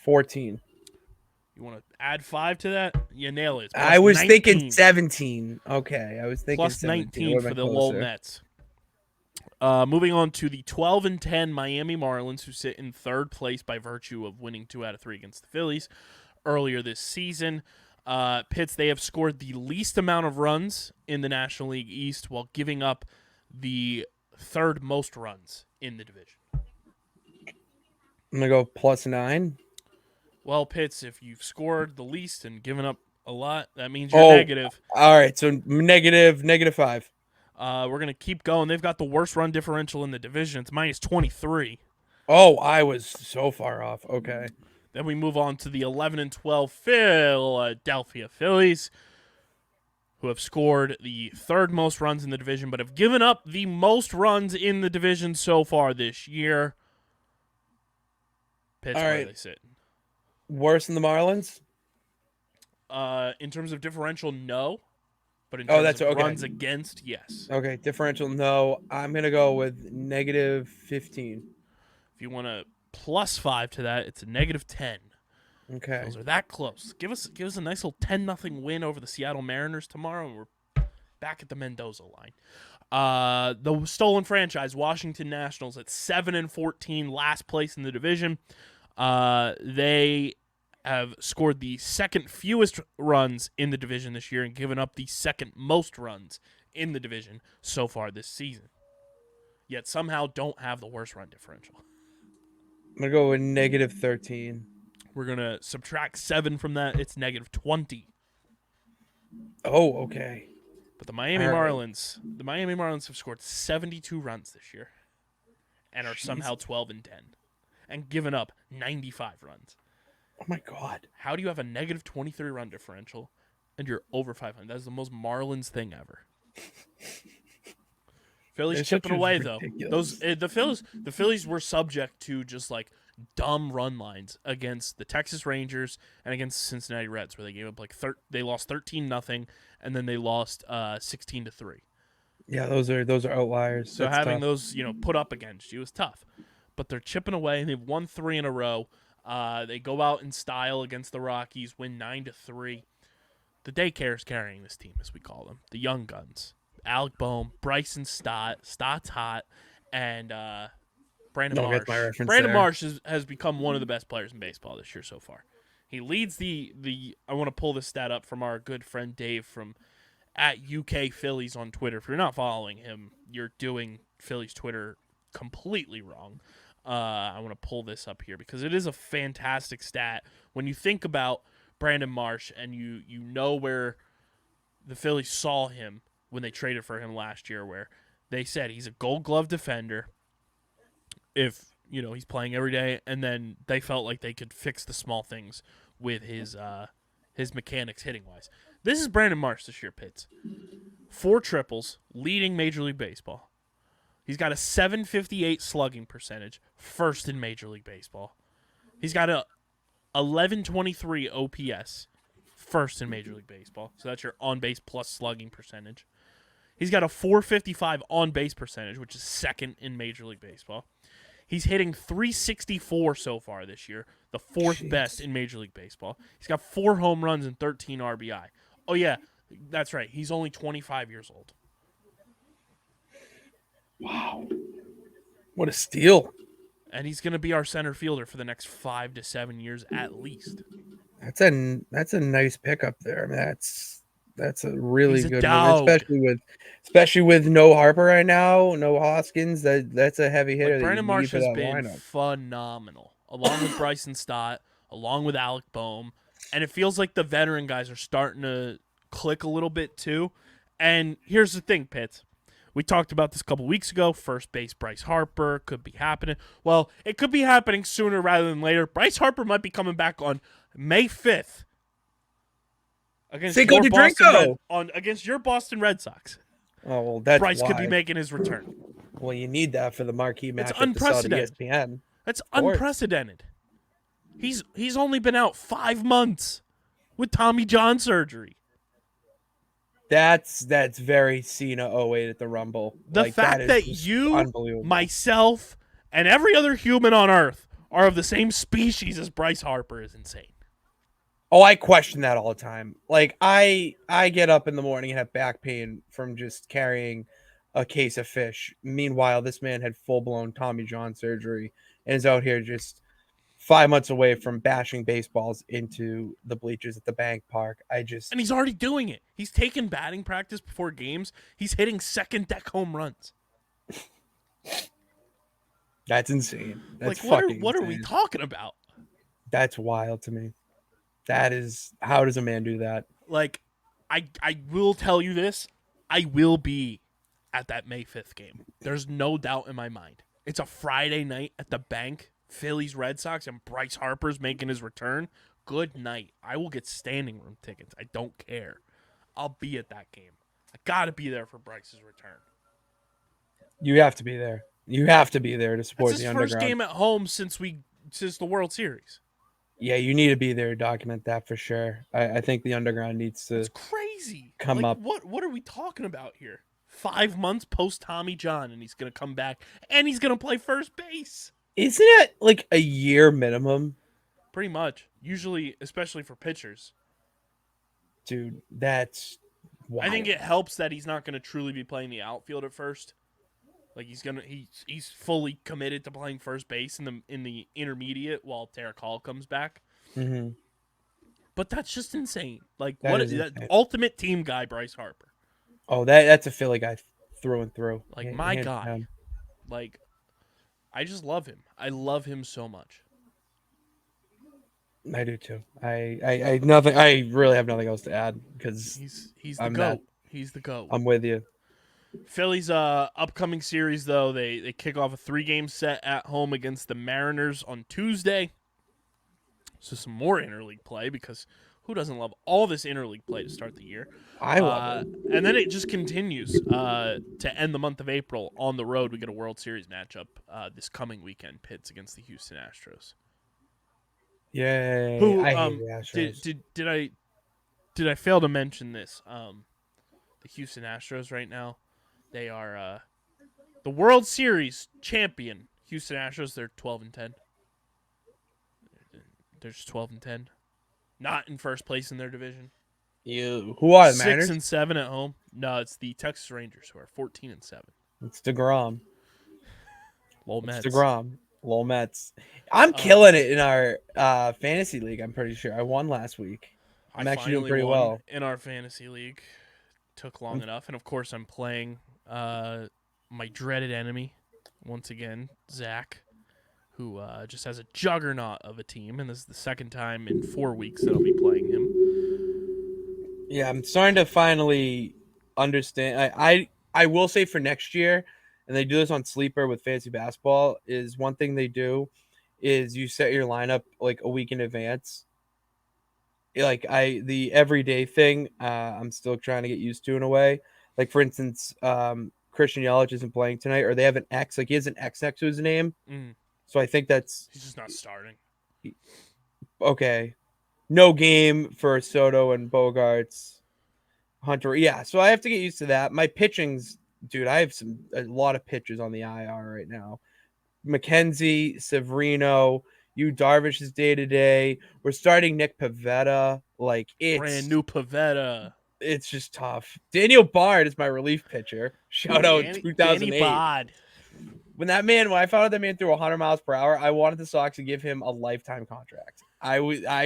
14. You want to add 5 to that? You nail it. I was 19. thinking 17. Okay. I was thinking plus 19 for the Lowell Mets. Moving on to the 12-10 Miami Marlins, who sit in third place by virtue of winning 2 out of 3 against the Phillies earlier this season. Pitts, they have scored the least amount of runs in the National League East while giving up the third most runs in the division. I'm going to go plus 9. Well, Pitts, if you've scored the least and given up a lot, that means you're negative. All right, so negative 5. We're going to keep going. They've got the worst run differential in the division. It's minus 23. Oh, I was so far off. Okay. Then we move on to the 11-12 Philadelphia Phillies, who have scored the third most runs in the division, but have given up the most runs in the division so far this year. Pitts, All where right. they sit. Worse than the Marlins? In terms of differential, no. But in terms of runs against, yes. Okay, differential, no. I'm going to go with -15. If you want to +5 to that, it's a -10. Okay. Those are that close. Give us a nice little 10-0 win over the Seattle Mariners tomorrow, and we're back at the Mendoza line. The stolen franchise, Washington Nationals, at 7-14, last place in the division. They have scored the second fewest runs in the division this year and given up the second most runs in the division so far this season. Yet somehow don't have the worst run differential. I'm going to go with -13. We're going to subtract 7 from that. It's -20. Oh, okay. But the Miami All right. Marlins have scored 72 runs this year and are somehow 12-10 and given up 95 runs. Oh, my God. How do you have a -23 run differential and you're over 500? That's the most Marlins thing ever. Phillies chipping away though. The Phillies were subject to just like dumb run lines against the Texas Rangers and against the Cincinnati Reds, where they gave up they lost 13-0 and then they lost 16-3. Yeah, those are outliers. So That's having tough. those put up against you is tough. But they're chipping away and they've won 3 in a row. They go out in style against the Rockies, win 9-3. The daycare's carrying this team, as we call them, the young guns. Alec Boehm, Bryson Stott, Stott's hot, and Brandon Don't Marsh. get my reference Brandon there. Marsh has become one of the best players in baseball this year so far. He leads the I want to pull this stat up from our good friend Dave from at UK Phillies on Twitter. If you're not following him, you're doing Phillies Twitter completely wrong. I want to pull this up here because it is a fantastic stat. When you think about Brandon Marsh and you know where the Phillies saw him when they traded for him last year, where they said he's a Gold Glove defender if he's playing every day, and then they felt like they could fix the small things with his mechanics hitting wise. This is Brandon Marsh this year, Pitts. 4 triples, leading Major League Baseball. He's got a .758 slugging percentage, first in Major League Baseball. He's got a 1123 OPS, first in Major League Baseball. So that's your on-base plus slugging percentage. He's got a .455 on-base percentage, which is second in Major League Baseball. He's hitting .364 so far this year, the fourth best in Major League Baseball. He's got 4 home runs and 13 RBI. Oh, yeah, that's right. He's only 25 years old. Wow. What a steal. And he's going to be our center fielder for the next 5 to 7 years at least. That's a nice pickup there. I mean, that's a really He's a good dog. move, especially with no Harper right now, no Hoskins. That's a heavy hitter. Brandon Marsh has been lineup. phenomenal, along with Bryson Stott, along with Alec Boehm, and it feels like the veteran guys are starting to click a little bit too. And here's the thing, Pitts. We talked about this a couple weeks ago. First base Bryce Harper could be happening. Well, it could be happening sooner rather than later. Bryce Harper might be coming back on May 5th against your Boston Red Sox. Oh, well, that's Bryce why. could be making his return. Well, you need that for the marquee matchup. It's unprecedented. To ESPN. That's unprecedented. He's only been out 5 months with Tommy John surgery. That's very Cena 08 at the Rumble. The fact that you, myself, and every other human on Earth are of the same species as Bryce Harper is insane. Oh, I question that all the time. Like, I get up in the morning and have back pain from just carrying a case of fish. Meanwhile, this man had full-blown Tommy John surgery and is out here just 5 months away from bashing baseballs into the bleachers at the Bank Park. And he's already doing it. He's taking batting practice before games. He's hitting second deck home runs. That's insane. That's what fucking are insane. we talking about? That's wild to me. That is, how does a man do that? Like, I will tell you this. I will be at that May 5th game. There's no doubt in my mind. It's a Friday night at the Bank. Phillies, Red Sox, and Bryce Harper's making his return. Good night. I will get standing room tickets. I don't care. I'll be at that game. I got to be there for Bryce's return. You have to be there. You have to be there to support That's the his underground. first game at home since the World Series. Yeah, you need to be there to document that for sure. I think the underground needs to. It's crazy. Come up. What are we talking about here? 5 months post Tommy John, and he's gonna come back, and he's gonna play first base. Isn't it like a year minimum? Pretty much. Usually, especially for pitchers. Dude, that's wild. I think it helps that he's not gonna truly be playing the outfield at first. Like he's fully committed to playing first base in the intermediate while Tarek Hall comes back. Mm-hmm. But that's just insane. Like That ultimate team guy, Bryce Harper. Oh, that's a Philly guy through and through. Like my God. Like I just love him. I love him so much. I do too. I nothing. I really have nothing else to add because he's the GOAT. He's the GOAT. I'm with you. Phillies upcoming series though, they kick off a 3-game set at home against the Mariners on Tuesday. So some more interleague play because who doesn't love all this interleague play to start the year? I love it. And then it just continues to end the month of April on the road. We get a World Series matchup this coming weekend, Pitts against the Houston Astros. Yay! Who I hate the Astros. did I fail to mention this? The Houston Astros right now, they are the World Series champion. Houston Astros, they're 12-10. They're just 12-10. Not in first place in their division. Who are the Mariners? 6-7 at home. No, it's the Texas Rangers who are 14-7. It's DeGrom. Mets. It's DeGrom. Lol Mets. I'm killing it in our fantasy league. I'm pretty sure I won last week. I'm actually doing pretty well in our fantasy league. Took long enough, and of course I'm playing my dreaded enemy once again, Zach, who just has a juggernaut of a team, and this is the second time in 4 weeks that I'll be playing him. Yeah, I'm starting to finally understand. I will say for next year, and they do this on Sleeper with fantasy basketball, is one thing they do is you set your lineup like a week in advance. Like the everyday thing, I'm still trying to get used to in a way. Like for instance, Christian Yelich isn't playing tonight, or they have an X. Like he has an X next to his name. So I think he's just not starting. Okay, no game for Soto and Bogarts, Hunter. Yeah, so I have to get used to that. My pitching's, dude, I have a lot of pitchers on the IR right now. McKenzie, Severino. Darvish is day to day. We're starting Nick Pivetta. Like it's brand new Pivetta. It's just tough. Daniel Bard is my relief pitcher. Shout out 2008. When I found out that man threw 100 miles per hour, I wanted the Sox to give him a lifetime contract. I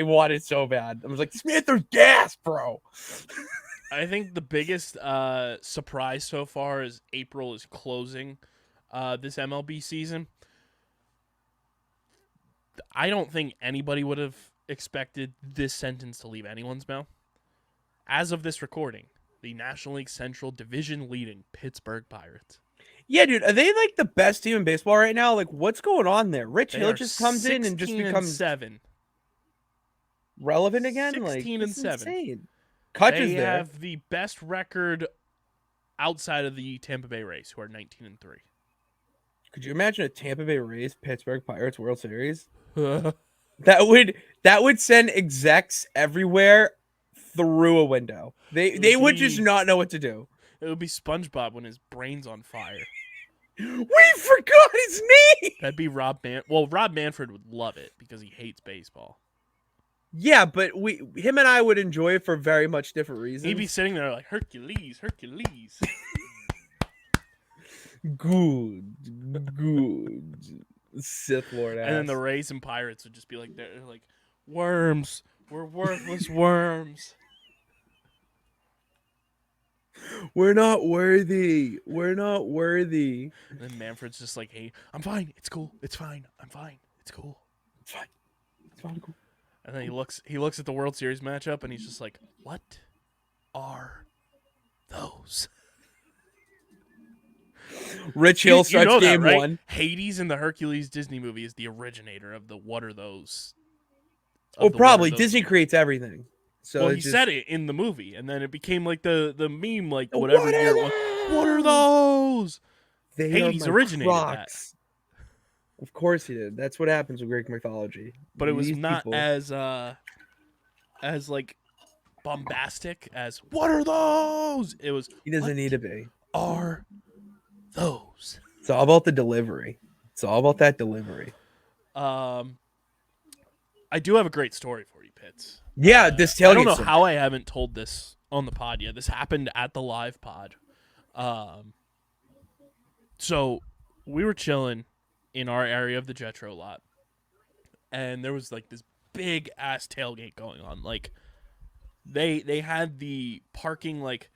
wanted so bad. I was like, this man threw gas, bro. I think the biggest surprise so far is April is closing this MLB season. I don't think anybody would have expected this sentence to leave anyone's mouth. As of this recording, the National League Central division leading Pittsburgh Pirates. Yeah, dude, are they like the best team in baseball right now? Like, what's going on there? Rich Hill just comes in and just becomes 7 relevant again. 16 like, and 7. Insane. Kutch is there. They have the best record outside of the Tampa Bay Rays, who are 19-3. Could you imagine a Tampa Bay Rays Pittsburgh Pirates World Series? that would send execs everywhere through a window. They would just not know what to do. It would be SpongeBob when his brain's on fire. We forgot his name. That'd be Rob Rob Manfred would love it because he hates baseball. Yeah, but him and I would enjoy it for very much different reasons. He'd be sitting there like Hercules. Good. Sith Lord ass. And then the Rays and Pirates would just be like, they're like, worms. We're worthless worms. We're not worthy. And then Manfred's just like, hey, I'm fine. It's cool. It's fine. I'm fine. It's cool. It's fine. Cool. And then he looks at the World Series matchup and he's just like, what are those? Rich Hill starts game that, right? 1. Hades in the Hercules Disney movie is the originator of the what are those? Oh, probably. Disney creates everything. So well, it he just, said it in the movie, and then it became like the meme, like "What whatever are year it was. What are those? They are Hades my originated that, Crocs. Of course he did. That's what happens with Greek mythology. but it was These not people. as like bombastic as what are those? It was He doesn't what need to be. are those? It's all about the delivery. It's all about that delivery. I do have a great story for you, Pitts. Yeah, this tailgate. I don't know story. how I haven't told this on the pod yet. This happened at the live pod. So we were chilling in our area of the Jetro lot, and there was like this big ass tailgate going on. Like they had the parking like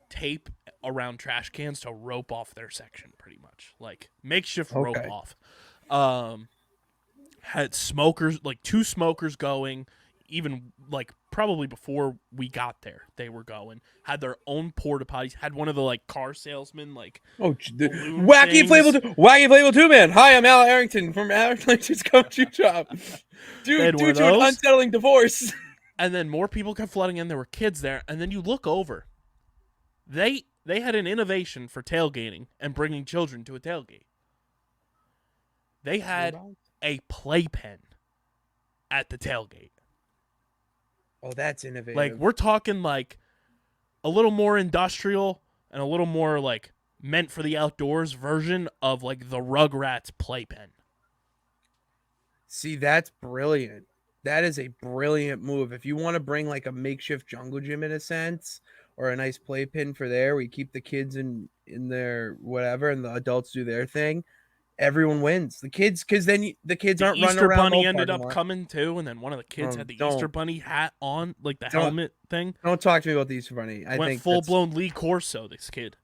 tape around trash cans to rope off their section, pretty much like makeshift rope Okay. off. Had smokers, like 2 smokers going, even like probably before we got there, they were going. Had their own porta potties. Had one of the like car salesmen like balloon Wacky things. Playable 2 man. Hi, I'm Al Arrington from Arrington's Country Shop. They had Dude, one of due to an those. unsettling divorce. And then more people kept flooding in. There were kids there, and then you look over. They had an innovation for tailgating and bringing children to a tailgate. They had a playpen at the tailgate. Oh, that's innovative. Like we're talking like a little more industrial and a little more like meant for the outdoors version of like the Rugrats playpen. See, that's brilliant. That is a brilliant move. If you want to bring like a makeshift jungle gym in a sense, or a nice playpen for there, where you keep the kids in their whatever, and the adults do their thing, everyone wins. The kids, because then the kids The aren't running Easter around. Bunny ended up coming too, and then one of the kids had the Easter Don't. Bunny hat on, like the Don't. helmet thing. Don't talk to me about the Easter Bunny. I Went think full blown Lee Corso. This kid.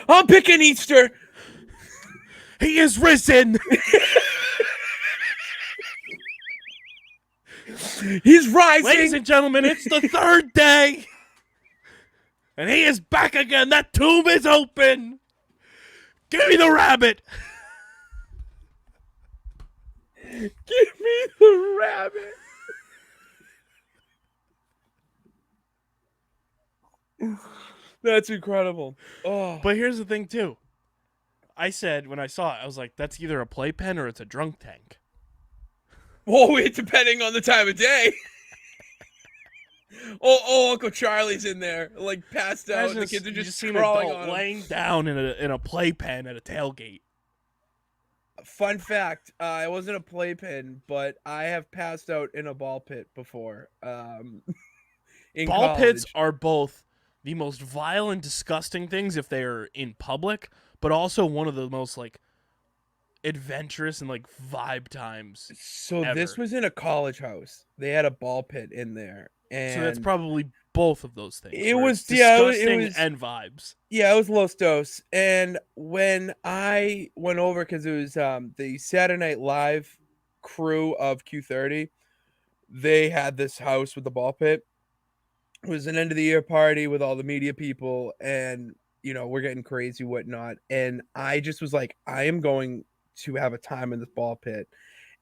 I'm picking Easter. He is risen. He's rising. Ladies and gentlemen, it's the 3rd day. And he is back again. That tomb is open. Give me the rabbit. Give me the rabbit. That's incredible. Oh, But here's the thing, too. I said, when I saw it, I was like, that's either a playpen or it's a drunk tank. oh, it depending on the time of day. Uncle Charlie's in there, like passed out. And the kids are just see an crawling adult on him. laying down in a playpen at a tailgate. Fun fact: it wasn't a playpen, but I have passed out in a ball pit before. In Ball pits college. are both the most vile and disgusting things if they are in public, but also one of the most like adventurous and like vibe times. So ever. this was in a college house. They had a ball pit in there, and So that's probably both of those things. It where was- it's yeah, it disgusting was- and vibes. yeah, it was Los Dos. And when I went over, because it was the Saturday Night Live crew of Q30, they had this house with the ball pit. It was an end of the year party with all the media people, and we're getting crazy, whatnot. And I just was like, I am going to have a time in this ball pit.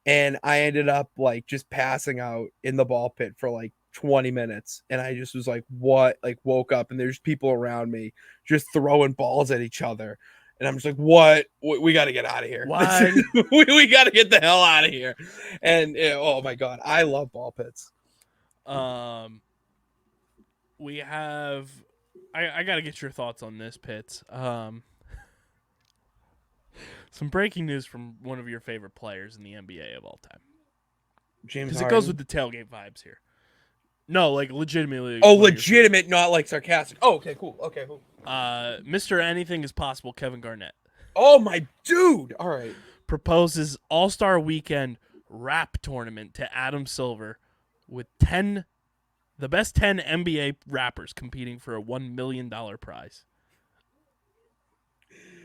And I ended up like just passing out in the ball pit for like 20 minutes. And I just was like, what? Like woke up and there's people around me just throwing balls at each other. And I'm just like, what? We got to get out of here. Why? we got to get the hell out of here. And oh my God, I love ball pits. We have. I got to get your thoughts on this, Pitts. Some breaking news from one of your favorite players in the NBA of all time. James Because it Harden. goes with the tailgate vibes here. No, like legitimately. Oh, one of your legitimate, not like sarcastic. Oh, okay, cool. Okay, cool. Mr. Anything is Possible, Kevin Garnett, Oh, my dude. All right. proposes All-Star Weekend rap tournament to Adam Silver with the best 10 NBA rappers competing for a $1 million prize.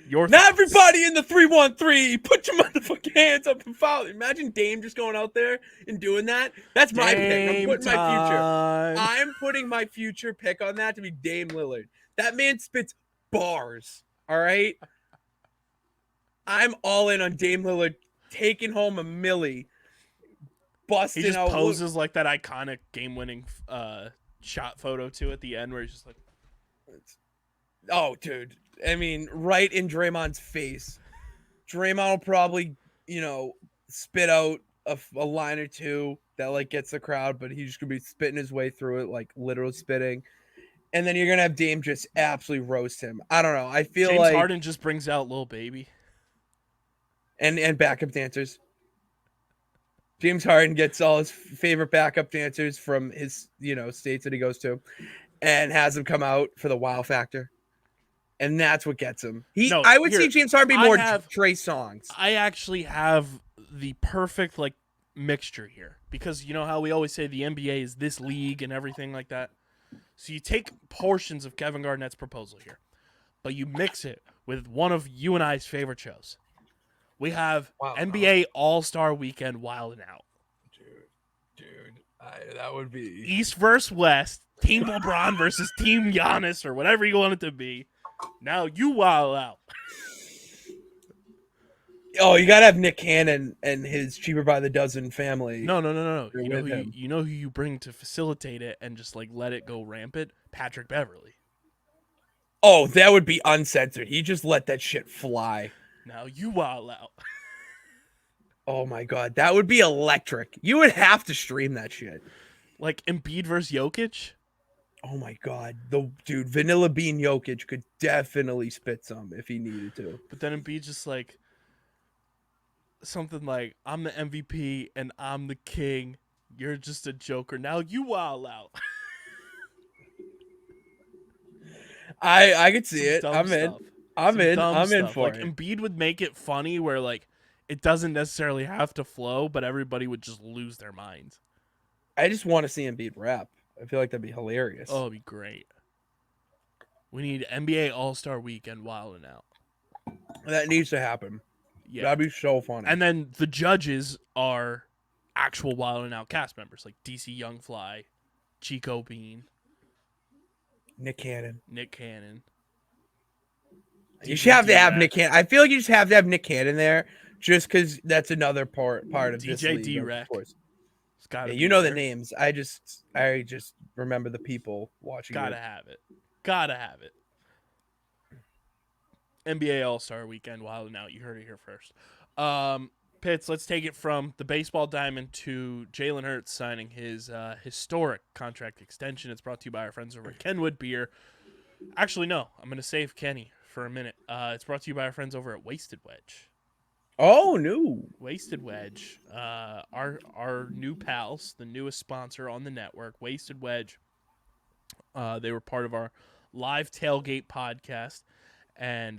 Your Now thoughts? everybody in the 3-1-3, put your motherfucking hands up and foul. Imagine Dame just going out there and doing that. That's my pick. I'm Game putting my future. time. I'm putting my future pick on that to be Dame Lillard. That man spits bars. All right. I'm all in on Dame Lillard taking home a milli busting He just out. poses like that iconic game-winning shot photo too at the end, where he's just like, Oh, dude. I mean, right in Draymond's face. Draymond will probably, spit out a line or two that like gets the crowd, but he's just gonna be spitting his way through it, like literal spitting. And then you're gonna have Dame just absolutely roast him. I don't know. I feel James like Harden just brings out Lil Baby. and backup dancers. James Harden gets all his favorite backup dancers from his, states that he goes to, and has them come out for the wow factor. And that's what gets him. No, I would here, see James Harden be more Trey Songz. I actually have the perfect like mixture here, because you know how we always say the NBA is this league and everything like that. So you take portions of Kevin Garnett's proposal here, but you mix it with one of you and I's favorite shows. We have NBA All-Star Weekend Wildin' Out. Dude, that would be East versus West, Team LeBron versus Team Giannis, or whatever you want it to be. Now you wild out. Oh, you gotta have Nick Cannon and his Cheaper by the Dozen family. No. You know who you bring to facilitate it and just like let it go rampant? Patrick Beverly. Oh, that would be uncensored. He just let that shit fly. Now you wild out. Oh my god, that would be electric. You would have to stream that shit. Like Embiid versus Jokic. Oh my god, dude, Vanilla Bean Jokic could definitely spit some if he needed to. But then Embiid just like something like, "I'm the MVP and I'm the king. You're just a joker. Now you wild out." I could see it. I'm in. Stuff. I'm in for like, it. Embiid would make it funny where like it doesn't necessarily have to flow, but everybody would just lose their minds. I just want to see Embiid rap. I feel like that'd be hilarious. Oh, it'd be great. We need NBA All-Star Weekend Wildin' Out. That needs to happen. Yeah. That'd be so funny. And then the judges are actual Wildin' Out cast members like DC Young Fly, Chico Bean, Nick Cannon. DJ You should have to have D-Rap. Nick Cannon. I feel like you just have to have Nick Cannon there, just because that's another part of this DJ league. D-Rap. Of course. It's gotta Yeah, be you know there. the names. I just remember the people watching. Gotta have it. NBA All-Star Weekend Wildin' Out. You heard it here first. Pitts, let's take it from the baseball diamond to Jalen Hurts signing his historic contract extension. It's brought to you by our friends over at Kenwood Beer. Actually, no. I'm going to save Kenny for a minute. It's brought to you by our friends over at Wasted Wedge. Oh, no. Wasted Wedge, our new pals, the newest sponsor on the network, Wasted Wedge. They were part of our live tailgate podcast, and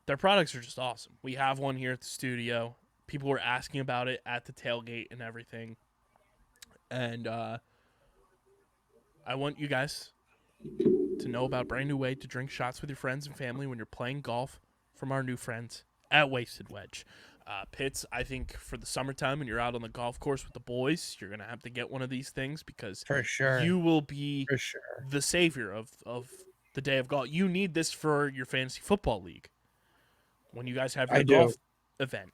their products are just awesome. We have one here at the studio. People were asking about it at the tailgate and everything, and I want you guys to know about a brand new way to drink shots with your friends and family when you're playing golf from our new friends at Wasted Wedge. Pitts, I think for the summertime when you're out on the golf course with the boys, you're going to have to get one of these things because For sure. you will be For sure. the savior of the day of golf. You need this for your fantasy football league when you guys have your golf event.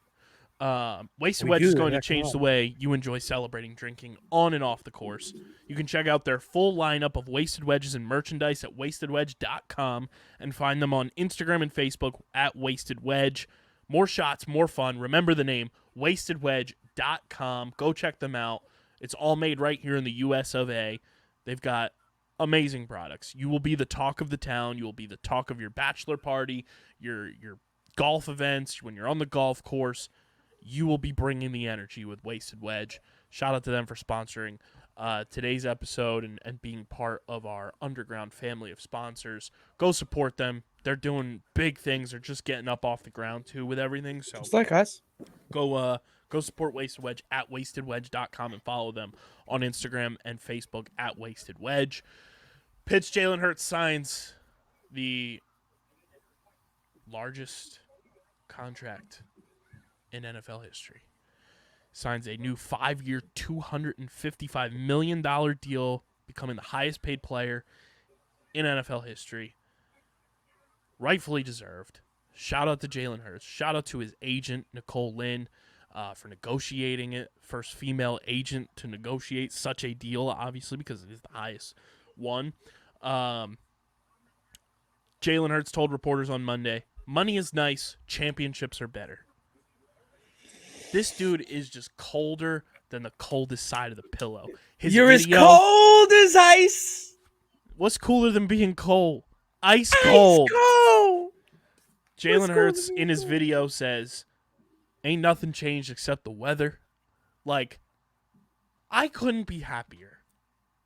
Wasted Wedge is going to change the way you enjoy celebrating drinking on and off the course. You can check out their full lineup of Wasted Wedges and merchandise at wastedwedge.com and find them on Instagram and Facebook at Wasted Wedge. More shots, more fun. Remember the name, wastedwedge.com. Go check them out. It's all made right here in the US of A. They've got amazing products. You will be the talk of the town. You will be the talk of your bachelor party, your golf events, when you're on the golf course. You will be bringing the energy with Wasted Wedge. Shout out to them for sponsoring today's episode and being part of our underground family of sponsors. Go support them. They're doing big things. They're just getting up off the ground, too, with everything. So Just like us. Go support Wasted Wedge at wastedwedge.com and follow them on Instagram and Facebook at Wasted Wedge. Pitch Jalen Hurts signs the largest contract in NFL history. Signs a new 5-year, $255 million deal, becoming the highest paid player in NFL history. Rightfully deserved. Shout out to Jalen Hurts. Shout out to his agent, Nicole Lynn. for negotiating it. First female agent to negotiate such a deal, obviously, because it is the highest one. Jalen Hurts told reporters on Monday, money is nice, championships are better. This dude is just colder than the coldest side of the pillow. You're as cold as ice. What's cooler than being cold? Ice cold. Jalen Hurts in his video says, ain't nothing changed except the weather. Like, I couldn't be happier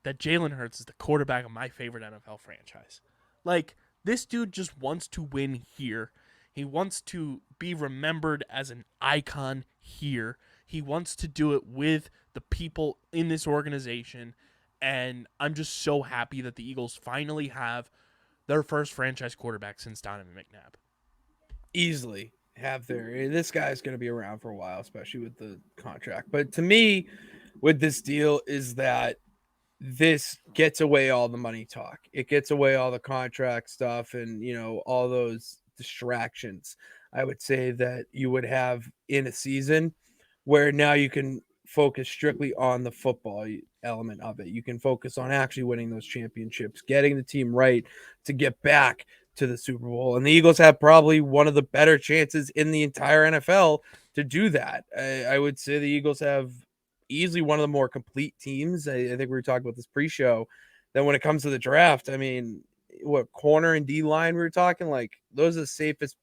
that Jalen Hurts is the quarterback of my favorite NFL franchise. Like, this dude just wants to win here. He wants to be remembered as an icon here. He wants to do it with the people in this organization. And I'm just so happy that the Eagles finally have their first franchise quarterback since Donovan McNabb. Easily have their. This guy's going to be around for a while, especially with the contract. But to me, with this deal is that this gets away all the money talk. It gets away all the contract stuff and, all those distractions. I would say that you would have in a season where now you can focus strictly on the football element of it. You can focus on actually winning those championships, getting the team right to get back to the Super Bowl. And the Eagles have probably one of the better chances in the entire NFL to do that. I would say the Eagles have easily one of the more complete teams. I think we were talking about this pre-show. Then when it comes to the draft, I mean, what corner and D line we were talking, like those are the safest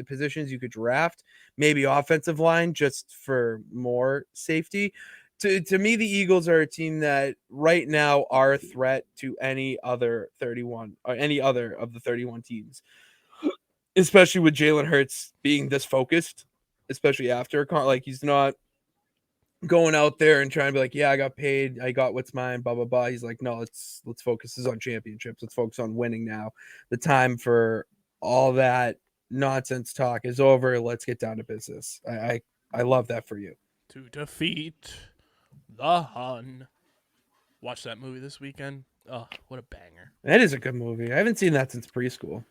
positions you could draft. Maybe offensive line just for more safety. To me, the Eagles are a team that right now are a threat to any other 31 or any other of the 31 teams, especially with Jalen Hurts being this focused, especially after like he's not going out there and trying to be like, yeah, I got paid, I got what's mine, blah blah blah. He's like, no, let's focus on championships. Let's focus on winning now. The time for all that nonsense talk is over. Let's get down to business. I love that for you. To defeat the Hun. Watch that movie this weekend. Oh, what a banger! That is a good movie. I haven't seen that since preschool.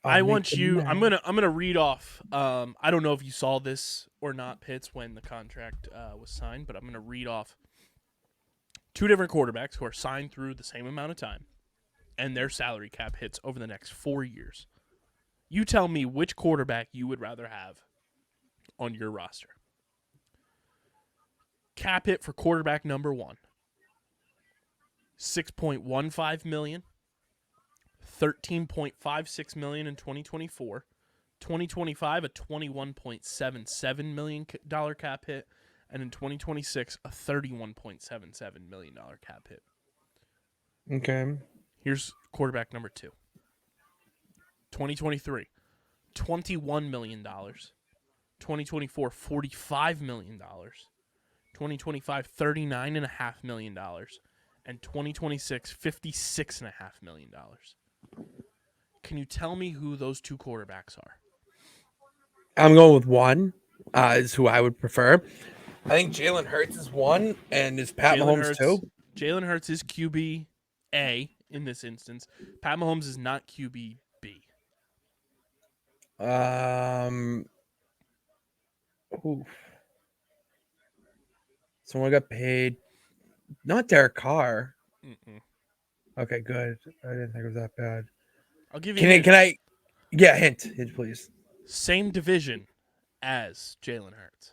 I'm gonna read off. I don't know if you saw this or not, Pitts, when the contract was signed, but I'm gonna read off two different quarterbacks who are signed through the same amount of time, and their salary cap hits over the next 4 years. You tell me which quarterback you would rather have on your roster. Cap hit for quarterback number 1, $6.15 million. $13.56 million in 2024, 2025 a $21.77 million cap hit, and in 2026 a $31.77 million cap hit. Okay. Here's quarterback number 2. 2023, $21 million. 2024, $45 million. 2025, $39.5 million. And 2026, $56.5 million. Can you tell me who those two quarterbacks are? I'm going with one, is who I would prefer. I think Jalen Hurts is one, and is Pat Mahomes two? Jalen Hurts is QB A in this instance. Pat Mahomes is not QB B. Someone got paid. Not Derek Carr. Mm-mm. Okay, good. I didn't think it was that bad. I'll give you Can I? Yeah, hint, please. Same division as Jalen Hurts.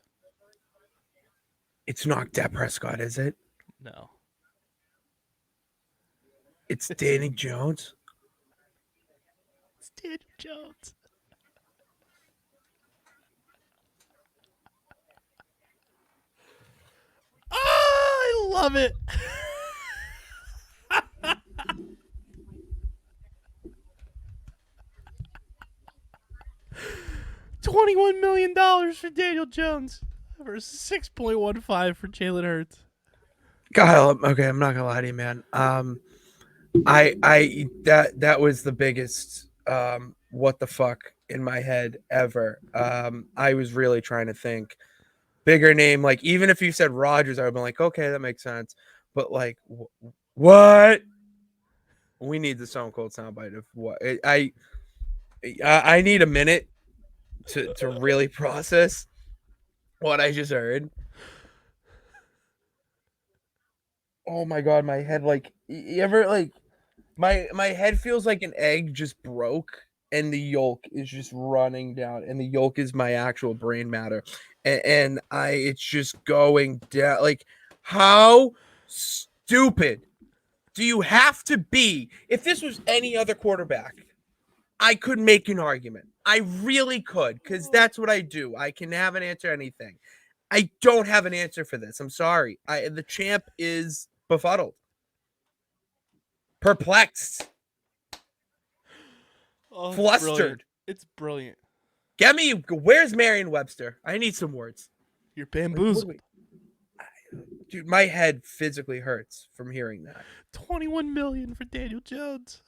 It's not Dak Prescott, is it? No. It's Danny Jones. It's Danny Jones. Oh, I love it. $21 million for Daniel Jones versus $6.15 for Jalen Hurts. Kyle, okay, I'm not gonna lie to you, man. That was the biggest what the fuck in my head ever. I was really trying to think bigger name. Like even if you said Rodgers, I would have been like, okay, that makes sense. But like, what? We need the Stone Cold soundbite of what I need a minute to really process What I just heard. Oh my god, my head you ever my head feels like an egg just broke and the yolk is just running down and the yolk is my actual brain matter and I it's just going down how stupid do you have to be? If this was any other quarterback, I could make an argument. I really could, because that's what I do. I can have an answer to anything. I don't have an answer for this. I'm sorry. The champ is befuddled, perplexed, Oh, flustered. It's brilliant. Where's Merriam-Webster? I need some words. You're bamboozled. Dude, my head physically hurts from hearing that. $21 million for Daniel Jones.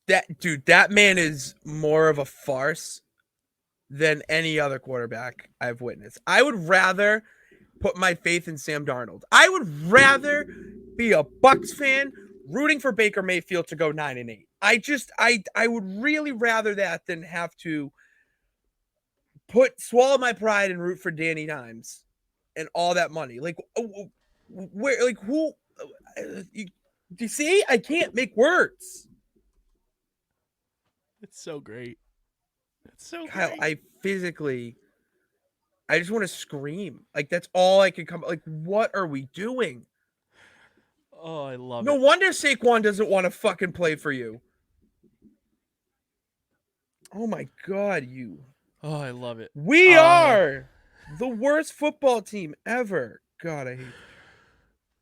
That man is more of a farce than any other quarterback I've witnessed. I would rather put my faith in Sam Darnold. I would rather be a Bucs fan rooting for Baker Mayfield to go 9-8. I would really rather that than have to swallow my pride and root for Danny Dimes and all that money. Who? Do you see? I can't make words. It's so great. It's so Kyle, great. I just want to scream. That's all I can come. What are we doing? Oh, I love it. No wonder Saquon doesn't want to fucking play for you. Oh my god, you. Oh, I love it. We are the worst football team ever. God, I hate.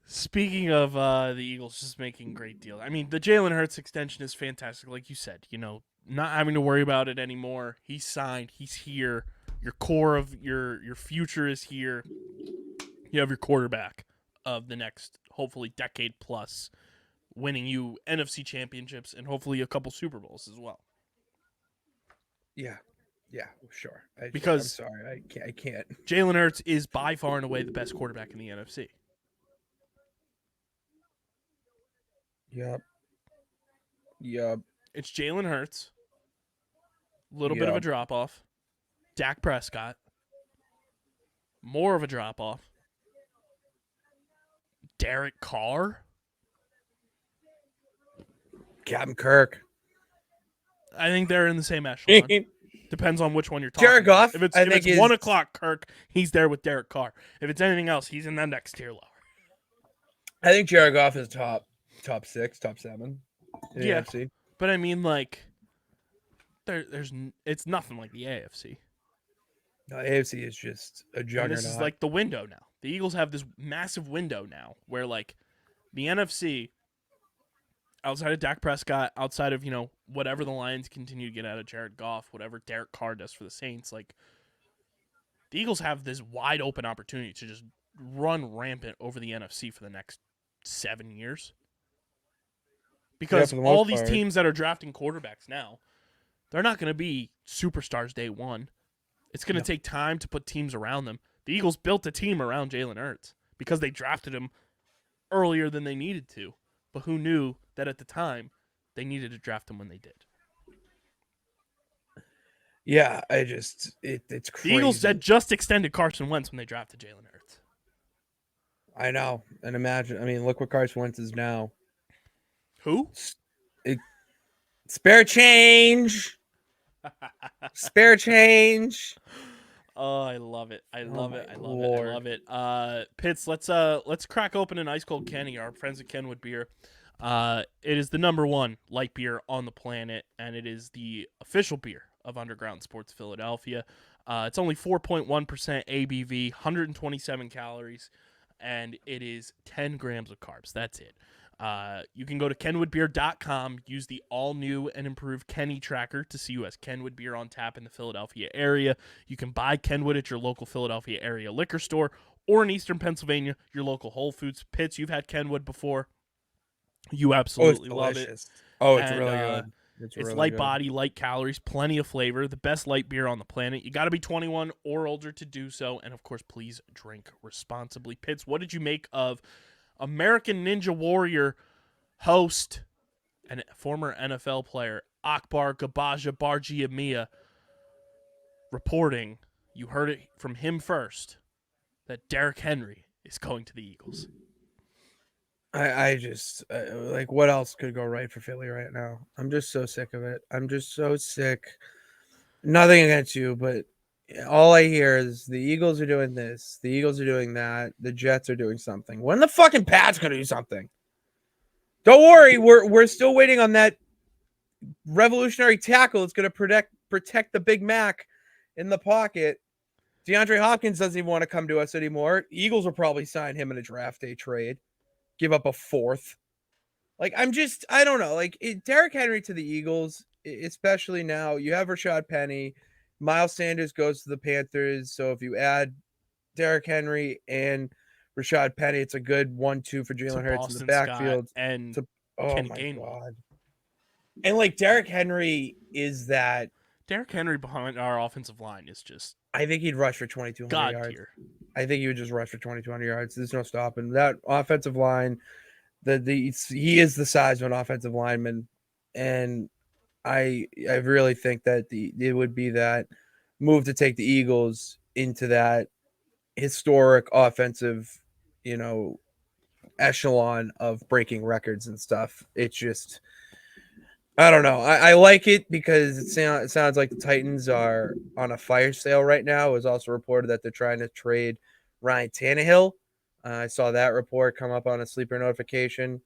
Speaking of the Eagles just making great deals. I mean, the Jalen Hurts extension is fantastic, like you said. Not having to worry about it anymore. He's signed. He's here. Your core of your future is here. You have your quarterback of the next, hopefully, decade plus, winning you NFC championships and hopefully a couple Super Bowls as well. Yeah, sure. I'm sorry, I can't. Jalen Hurts is by far and away the best quarterback in the NFC. Yep. It's Jalen Hurts. Little bit of a drop off. Dak Prescott. More of a drop off. Derek Carr. Captain Kirk. I think they're in the same echelon. Depends on which one you're talking Jared Goff. about. If it's 1 o'clock Kirk, he's there with Derek Carr. If it's anything else, he's in that next tier lower. I think Jared Goff is top 6, top 7. Yeah, AFC. but I mean, it's nothing like the AFC. No, AFC is just a juggernaut. And this is like the window now. The Eagles have this massive window now where the NFC, outside of Dak Prescott, outside of, whatever the Lions continue to get out of Jared Goff, whatever Derek Carr does for the Saints, the Eagles have this wide open opportunity to just run rampant over the NFC for the next 7 years. Because all these teams that are drafting quarterbacks now, they're not going to be superstars day one. It's going to take time to put teams around them. The Eagles built a team around Jalen Hurts because they drafted him earlier than they needed to. But who knew that at the time they needed to draft him when they did? Yeah, it's crazy. The Eagles had just extended Carson Wentz when they drafted Jalen Hurts. I know. And imagine, look what Carson Wentz is now. Who? Spare change. Spare change. Oh, I love it. I love it. Pitts, let's crack open an ice cold Kenny, our friends at Kenwood Beer. It is the #1 light beer on the planet, and it is the official beer of Underground Sports Philadelphia. It's only 4.1% ABV, 127 calories, and it is 10 grams of carbs. That's it. You can go to kenwoodbeer.com, use the all-new and improved Kenny tracker to see who has Kenwood beer on tap in the Philadelphia area. You can buy Kenwood at your local Philadelphia area liquor store or in Eastern Pennsylvania, your local Whole Foods. Pitts, you've had Kenwood before. You absolutely love it. Oh, it's really good. It's really light body, light calories, plenty of flavor, the best light beer on the planet. You got to be 21 or older to do so, and of course, please drink responsibly. Pitts, what did you make of American Ninja Warrior host and former NFL player Akbar Gabaja Bargiamia reporting You heard it from him first that Derrick Henry is going to the Eagles. I just like, what else could go right for Philly right now? I'm just so sick of it. I'm just so sick. Nothing against you, but all I hear is the Eagles are doing this, the Eagles are doing that, the Jets are doing something. When the fucking Pats gonna do something? Don't worry, we're still waiting on that revolutionary tackle. It's gonna protect the Big Mac in the pocket. DeAndre Hopkins doesn't even want to come to us anymore. Eagles will probably sign him in a draft day trade, give up a fourth. Like, I don't know. Like, Derrick Henry to the Eagles, especially now, you have Rashad Penny. Miles Sanders goes to the Panthers. So if you add Derrick Henry and Rashad Penny, it's a good 1-2 for Jalen Hurts in the backfield. And oh Kenny my Gainwell. God. And like, Derrick Henry is that. Derrick Henry behind our offensive line is just, I think he'd rush for 2,200 God yards. tier. I think he would just rush for 2,200 yards. There's no stopping that offensive line. He is the size of an offensive lineman, and I really think that it would be that move to take the Eagles into that historic offensive, echelon of breaking records and stuff. It's just, I don't know. I like it because it sounds like the Titans are on a fire sale right now. It was also reported that they're trying to trade Ryan Tannehill. I saw that report come up on a sleeper notification.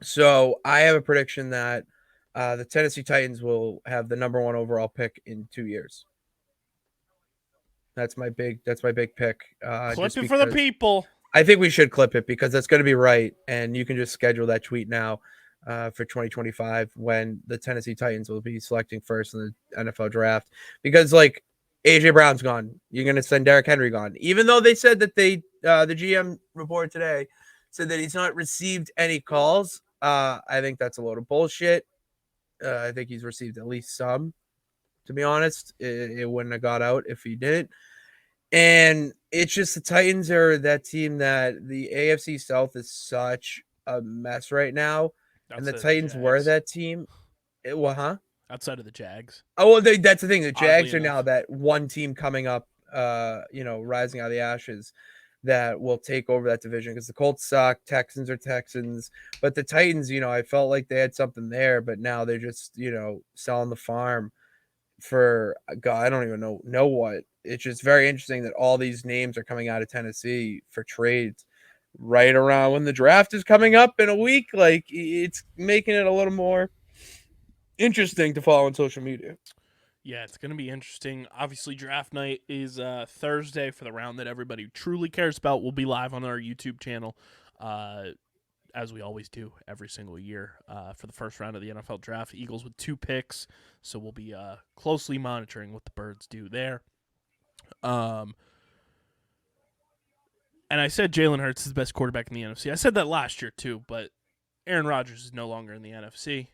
So I have a prediction that the Tennessee Titans will have the number 1 overall pick in 2 years. That's my big pick. Clip it for the people. I think we should clip it because that's going to be right, and you can just schedule that tweet now for 2025 when the Tennessee Titans will be selecting first in the NFL draft. Because like, AJ Brown's gone, you're going to send Derrick Henry gone, even though they said that the GM report today said that he's not received any calls. I think that's a load of bullshit. I think he's received at least some. To be honest, it wouldn't have got out if he didn't. And it's just the Titans are that team that the AFC South is such a mess right now. And the Titans were that team. Outside of the Jags. Oh, well, that's the thing. The Jags are now that one team coming up, rising out of the ashes that will take over that division because the Colts suck. Texans are Texans. But the Titans, I felt like they had something there, but now they're just, selling the farm for, God, I don't even know what. It's just very interesting that all these names are coming out of Tennessee for trades right around when the draft is coming up in a week. Like, it's making it a little more interesting to follow on social media. Yeah, it's going to be interesting. Obviously, draft night is Thursday for the round that everybody truly cares about. We'll be live on our YouTube channel, as we always do every single year for the first round of the NFL draft. Eagles with 2 picks, so we'll be closely monitoring what the Birds do there. And I said Jalen Hurts is the best quarterback in the NFC. I said that last year too, but Aaron Rodgers is no longer in the NFC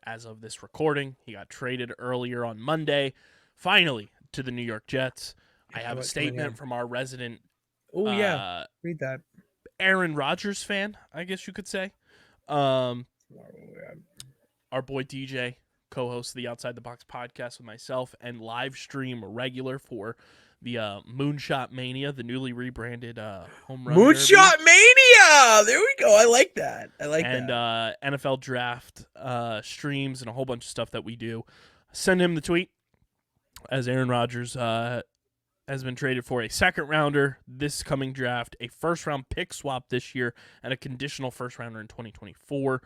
as of this recording. He got traded earlier on Monday, finally, to the New York Jets. I have a statement from our resident read that. Aaron Rodgers fan, I guess you could say. Our boy DJ, co-host of the Outside the Box podcast with myself, and live stream regular for the Moonshot Mania, the newly rebranded home run Moonshot Mania! There we go. I like that. And NFL draft streams and a whole bunch of stuff that we do. Send him the tweet as Aaron Rodgers has been traded for a second rounder this coming draft, a first round pick swap this year, and a conditional first rounder in 2024.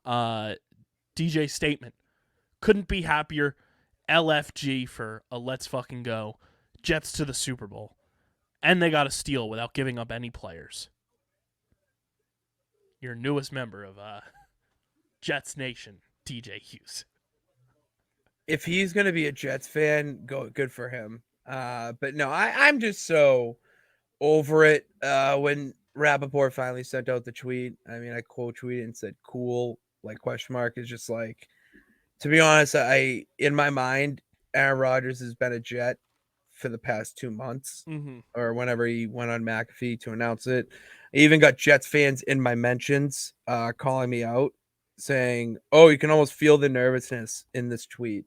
DJ statement. Couldn't be happier. LFG for a let's fucking go. Jets to the Super Bowl. And they got a steal without giving up any players. Your newest member of Jets Nation, DJ Hughes. If he's going to be a Jets fan, good for him. But no, I'm just so over it. When Rappaport finally sent out the tweet, I mean, I quote tweeted and said, cool, like question mark is just like, to be honest, in my mind, Aaron Rodgers has been a Jet for the past 2 months or whenever he went on McAfee to announce it. I even got Jets fans in my mentions calling me out saying, oh, you can almost feel the nervousness in this tweet.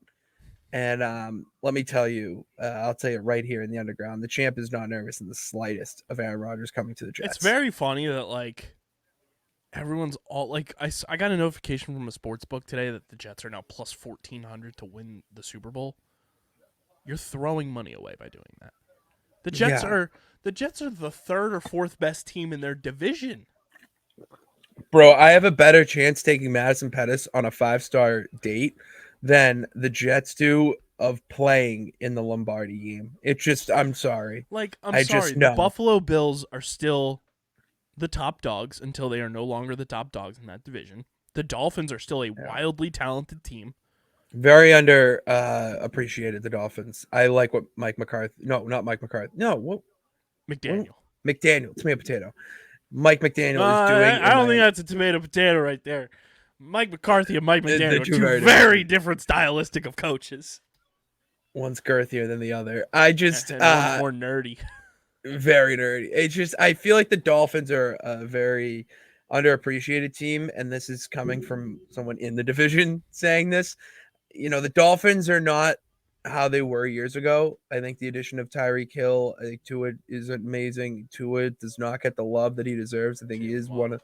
And let me tell you, I'll tell you right here in the underground, the champ is not nervous in the slightest of Aaron Rodgers coming to the Jets. It's very funny that like everyone's all like I got a notification from a sports book today that the Jets are now plus 1,400 to win the Super Bowl. You're throwing money away by doing that. The Jets are the third or fourth best team in their division. Bro, I have a better chance taking Madison Pettis on a 5-star date than the Jets do of playing in the Lombardi game. It's just, I'm sorry. Like, I'm I sorry, just the know. Buffalo Bills are still the top dogs until they are no longer the top dogs in that division. The Dolphins are still a wildly talented team. Very under appreciated, the Dolphins. I like what Mike McCarthy. No, not Mike McCarthy. No, what McDaniel. McDaniel. Tomato potato. Mike McDaniel is doing. I don't think that's a tomato potato right there. Mike McCarthy and Mike McDaniel are two very different stylistic of coaches. One's girthier than the other. I just and one's more nerdy. Very nerdy. It's just I feel like the Dolphins are a very underappreciated team, and this is coming from someone in the division saying this. You know, the Dolphins are not how they were years ago. I think the addition of Tyreek Hill, I think Tua is amazing. Tua does not get the love that he deserves. I think he is one of,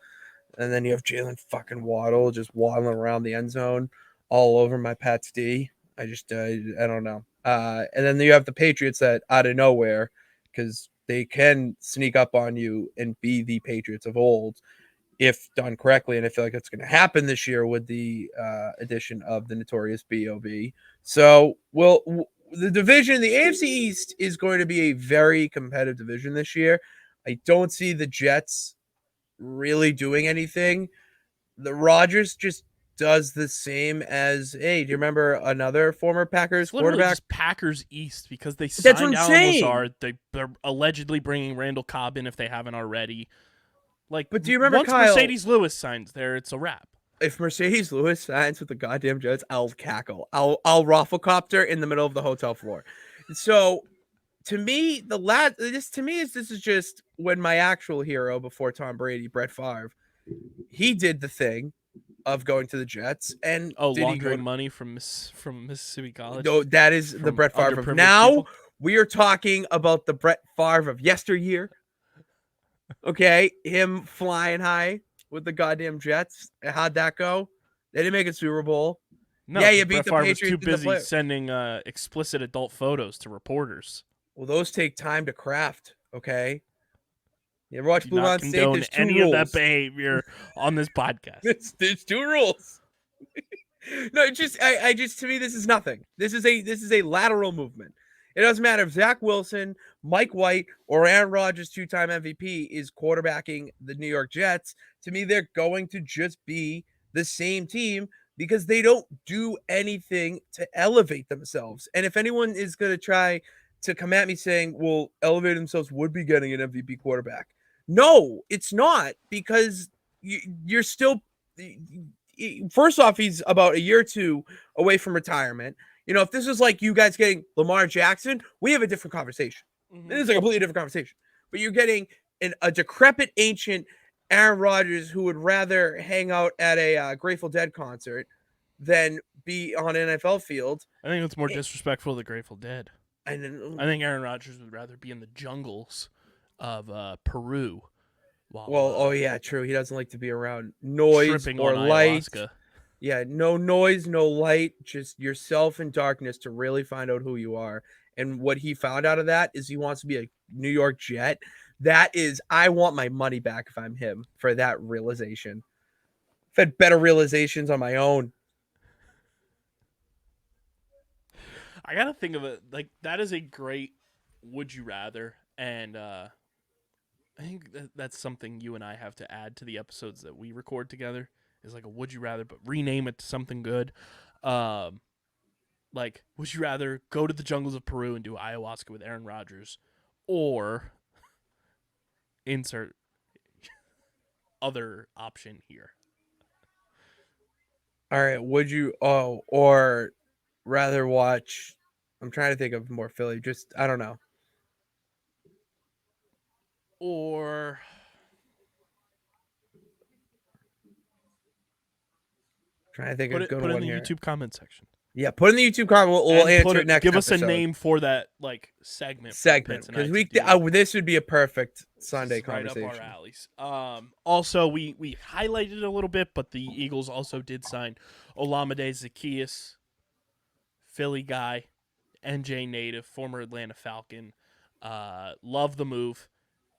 and then you have Jalen fucking Waddle just waddling around the end zone all over my Pats D. I just I don't know. And then you have the Patriots that out of nowhere, because they can sneak up on you and be the Patriots of old if done correctly. And I feel like it's going to happen this year with the addition of the notorious B.O.B. So, the division, the AFC East is going to be a very competitive division this year. I don't see the Jets really doing anything. The Rodgers just does the same as, hey, do you remember another former Packers quarterback? Just Packers East because they signed Alan Lazard. They're allegedly bringing Randall Cobb in if they haven't already. Like, but do you remember once Kyle, Mercedes Lewis signs there, it's a wrap. If Mercedes Lewis signs with the goddamn Jets, I'll cackle. I'll rafflecopter in the middle of the hotel floor. So to me, this is just when my actual hero before Tom Brady, Brett Favre, he did the thing of going to the Jets and laundering money from Mississippi College. No, that is the Brett Favre of now. People? We are talking about the Brett Favre of yesteryear. Okay, him flying high with the goddamn Jets. How'd that go? They didn't make a Super Bowl. No, yeah, you beat Brett the Favre Patriots. Was too busy sending explicit adult photos to reporters. Well, those take time to craft. Okay. You ever watch Blue Mountain State? There's two rules. Of that behavior on this podcast. There's two rules. No, it's just I just to me this is nothing. This is a lateral movement. It doesn't matter if Zach Wilson, Mike White, or Aaron Rodgers, 2-time MVP, is quarterbacking the New York Jets. To me, they're going to just be the same team because they don't do anything to elevate themselves. And if anyone is going to try to come at me saying, well, elevate themselves would be getting an MVP quarterback. No, it's not, because you're still – first off, he's about a year or two away from retirement. You know, if this is like you guys getting Lamar Jackson, we have a different conversation. Mm-hmm. This is a completely different conversation. But you're getting a decrepit, ancient Aaron Rodgers who would rather hang out at a Grateful Dead concert than be on an NFL field. I think it's more disrespectful to the Grateful Dead. I think Aaron Rodgers would rather be in the jungles of Peru. Oh yeah, true. He doesn't like to be around noise or light. Ayahuasca. Yeah, no noise, no light, just yourself in darkness to really find out who you are. And what he found out of that is he wants to be a New York Jet. That is, I want my money back if I'm him for that realization. I've had better realizations on my own. I got to think of it, like, that is a great would you rather. And I think that's something you and I have to add to the episodes that we record together. Is like a would you rather, but rename it to something good. Like, would you rather go to the jungles of Peru and do ayahuasca with Aaron Rodgers, or insert other option here? All right, would you or rather watch? I'm trying to think of more Philly. Just I don't know. Or trying to think of a good one one in the here. YouTube comment section. Yeah, put in the YouTube comment. We'll And answer it next give us a episode. name for that like segment Because this would be a perfect Sunday conversation. Right up our alleys. Also, we highlighted it a little bit, but the Eagles also did sign Olamide Zaccheaus, Philly guy, NJ native, former Atlanta Falcon. Love the move.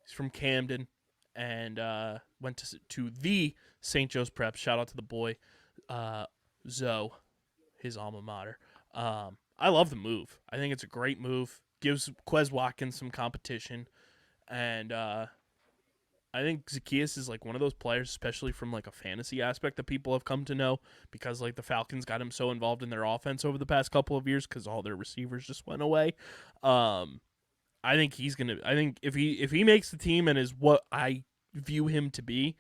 He's from Camden and went to the St. Joe's Prep. Shout out to the boy, Zoe, his alma mater. I love the move. I think it's a great move. Gives Quez Watkins some competition. And I think Zaccheaus is like one of those players, especially from like a fantasy aspect, that people have come to know because like the Falcons got him so involved in their offense over the past couple of years because all their receivers just went away. I think he's gonna. I think if he makes the team and is what I view him to be,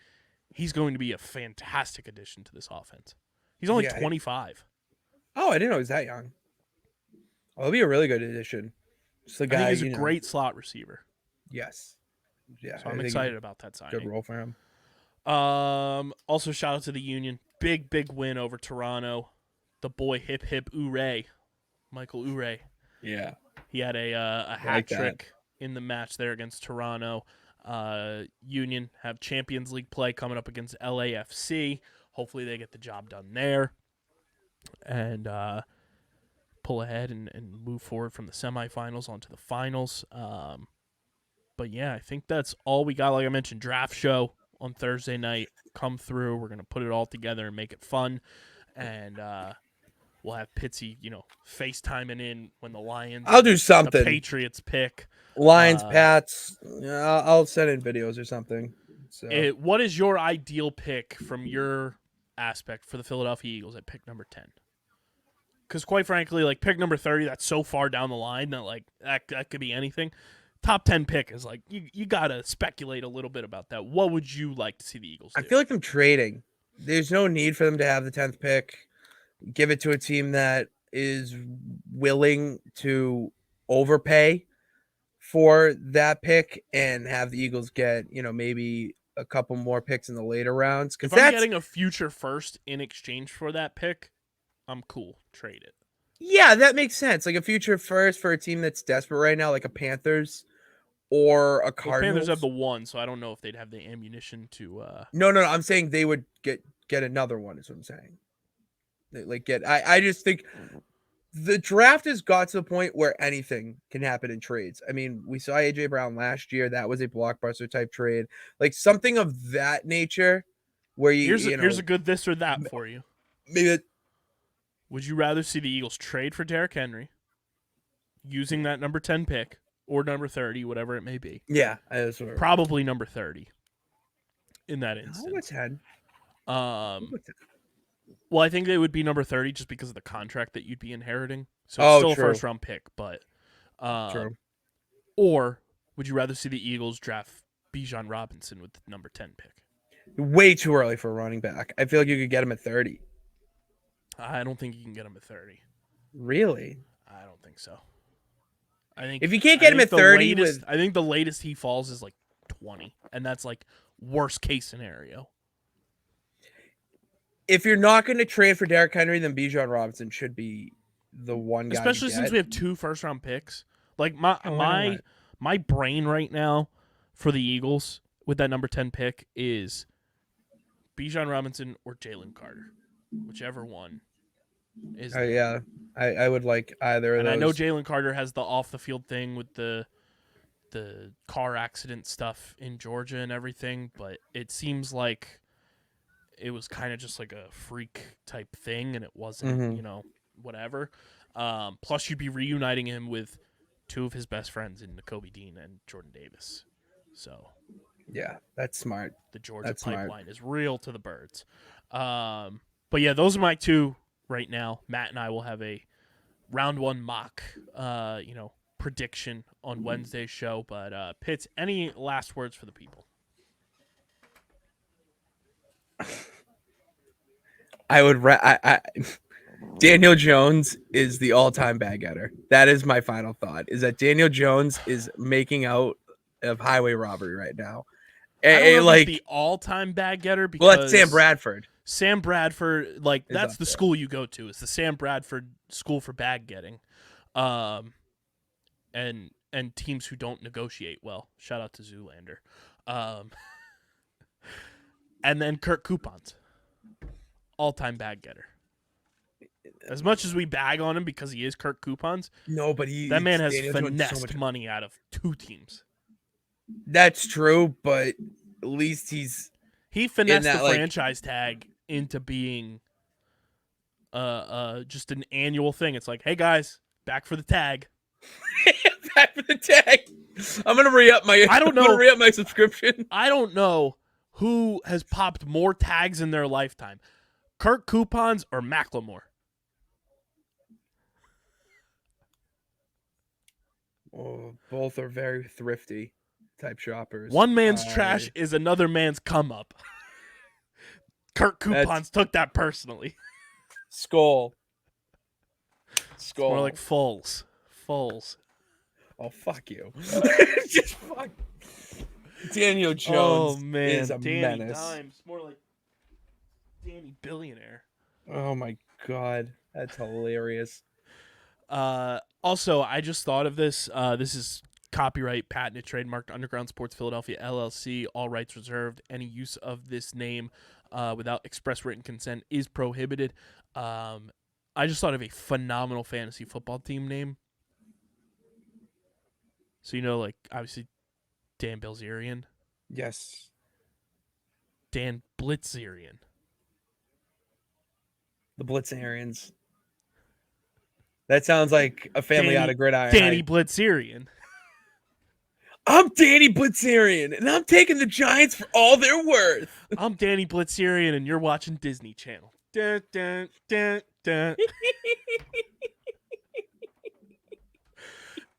he's going to be a fantastic addition to this offense. He's only 25. Oh, I didn't know he was that young. Oh, he'll be a really good addition. Just the guy. I think he's a great slot receiver. Yes. Yeah. So I'm excited about that signing. Good role for him. Also, shout out to the Union. Big win over Toronto. The boy hip Ouray, Michael Ouray. Yeah. He had a hat trick in the match there against Toronto. Union have Champions League play coming up against LAFC. Hopefully they get the job done there and pull ahead and move forward from the semifinals onto the finals. But yeah, I think that's all we got. Like I mentioned, draft show on Thursday night. Come through. We're going to put it all together and make it fun. And we'll have Pitsy, FaceTiming in when the Lions. I'll do something. The Patriots pick. Lions, Pats. I'll send in videos or something. So. What is your ideal pick from your aspect for the Philadelphia Eagles at pick number 10? Because quite frankly, like pick number 30, that's so far down the line that like that could be anything. Top 10 pick is like you gotta speculate a little bit about that. What would you like to see the Eagles do? I feel like I'm trading. There's no need for them to have the 10th pick. Give it to a team that is willing to overpay for that pick and have the Eagles get, maybe a couple more picks in the later rounds. If I'm getting a future first in exchange for that pick, I'm cool. Trade it. Yeah, that makes sense. Like a future first for a team that's desperate right now, like a Panthers or a Cardinals. The Panthers have the one, so I don't know if they'd have the ammunition to. No. I'm saying they would get another one. Is what I'm saying. I just think the draft has got to the point where anything can happen in trades. I mean, we saw AJ Brown last year. That was a blockbuster type trade, like something of that nature. Where here's a good this or that for you. Maybe. Would you rather see the Eagles trade for Derrick Henry, using that number 10 pick or number 30, whatever it may be? Yeah, probably number 30. In that instance, 10. Well, I think they would be number 30 just because of the contract that you'd be inheriting. So it's still a first-round pick, but true. Or would you rather see the Eagles draft Bijan Robinson with the number 10 pick? Way too early for a running back. I feel like you could get him at 30. I don't think you can get him at 30. Really? I don't think so. I think if you can't get him at 30, I think the latest he falls is like 20, and that's like worst case scenario. If you're not going to trade for Derrick Henry, then Bijan Robinson should be the one guy. Especially since we have 2 first-round picks. Like my brain right now for the Eagles with that number 10 pick is Bijan Robinson or Jalen Carter, whichever one. Yeah, I would like either of those. And I know Jalen Carter has the off-the-field thing with the car accident stuff in Georgia and everything, but it seems like it was kind of just like a freak type thing, and it wasn't, whatever. Plus, you'd be reuniting him with 2 of his best friends in Nakobe Dean and Jordan Davis. So, yeah, that's smart. The Georgia pipeline is real to the birds. But yeah, those are my 2 right now. Matt and I will have a round 1 mock, prediction on Wednesday's show. But Pitts, any last words for the people? Daniel Jones is the all-time bag getter. That is my final thought. Is that Daniel Jones is making out of highway robbery right now. I don't know if he's the all-time bag getter because that's Sam Bradford. Sam Bradford, like Is that's up the there. school you go to. It's the Sam Bradford School for Bag Getting, and teams who don't negotiate well. Shout out to Zoolander, and then Kirk Coupons, all-time bag getter. As much as we bag on him because he is Kirk Coupons, No, but that man has Daniel Jones so finessed much. money out of 2 teams. That's true, but at least he's He finessed that, the like- franchise tag into being just an annual thing. It's like, hey guys, back for the tag. back for the tag. I'm gonna re-up my. I don't I'm gonna know. re-up my subscription. I don't know who has popped more tags in their lifetime, Kirk Coupons or Macklemore. Oh, both are very thrifty type shoppers. One man's trash is another man's come up. Kirk Coupons took that personally. Skull. More like Foles. Oh, fuck you. Just fuck. Daniel Oh Jones man, is a Danny menace. Dimes. More like Danny Billionaire. Oh my god, that's hilarious. Also, I just thought of this. This is copyright, patented, trademarked, Underground Sports Philadelphia LLC. All rights reserved. Any use of this name without express written consent is prohibited. I just thought of a phenomenal fantasy football team name. So, like, obviously, Dan Bilzerian. Yes. Dan Blitzerian. The Blitzarians. That sounds like a family out of Gridiron. Danny Blitzerian. I'm Danny Blitzarian, and I'm taking the Giants for all they're worth. I'm Danny Blitzerian, and you're watching Disney Channel. Dun, dun, dun, dun.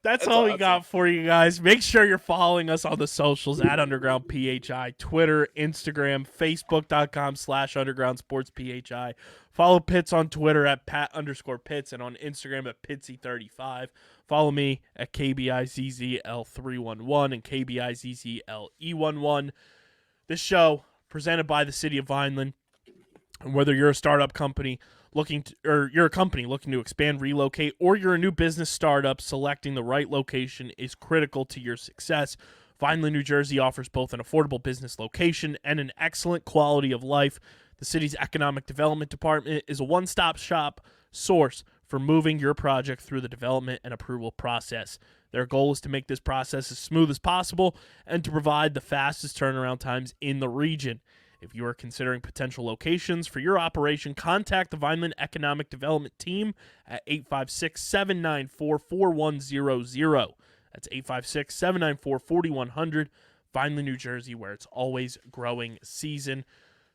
That's all we got for you guys. Make sure you're following us on the socials at Underground PHI, Twitter, Instagram, Facebook.com/UndergroundSportsPHI. Follow Pitts on Twitter at Pat_Pitts and on Instagram at Pitsy35. Follow me at KBIZZL311 and KBIZZLE11. This show presented by the City of Vineland. And whether you're a startup company you're a company looking to expand, relocate, or you're a new business startup, selecting the right location is critical to your success. Vineland, New Jersey offers both an affordable business location and an excellent quality of life. The city's economic development department is a one-stop shop source for moving your project through the development and approval process. Their goal is to make this process as smooth as possible and to provide the fastest turnaround times in the region. If you are considering potential locations for your operation, contact the Vineland Economic Development Team at 856-794-4100. That's 856-794-4100. Vineland, New Jersey, where it's always growing season.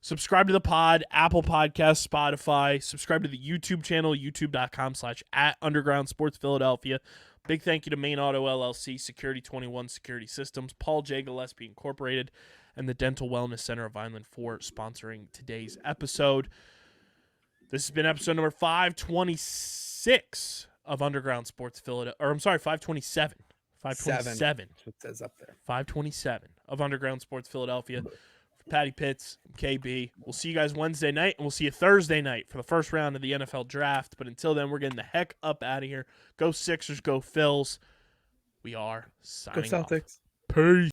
Subscribe to the pod, Apple Podcasts, Spotify. Subscribe to the YouTube channel, youtube.com/@Underground Sports Philadelphia. Big thank you to Main Auto LLC, Security 21 Security Systems, Paul J. Gillespie Incorporated, and the Dental Wellness Center of Vineland for sponsoring today's episode. This has been episode number 526 of Underground Sports Philadelphia. Or I'm sorry, 527. 527. That's what it says up there. 527 of Underground Sports Philadelphia. For Patty Pitts, KB. We'll see you guys Wednesday night, and we'll see you Thursday night for the first round of the NFL draft. But until then, we're getting the heck up out of here. Go Sixers, go Phils. We are signing off. Go Celtics. Peace.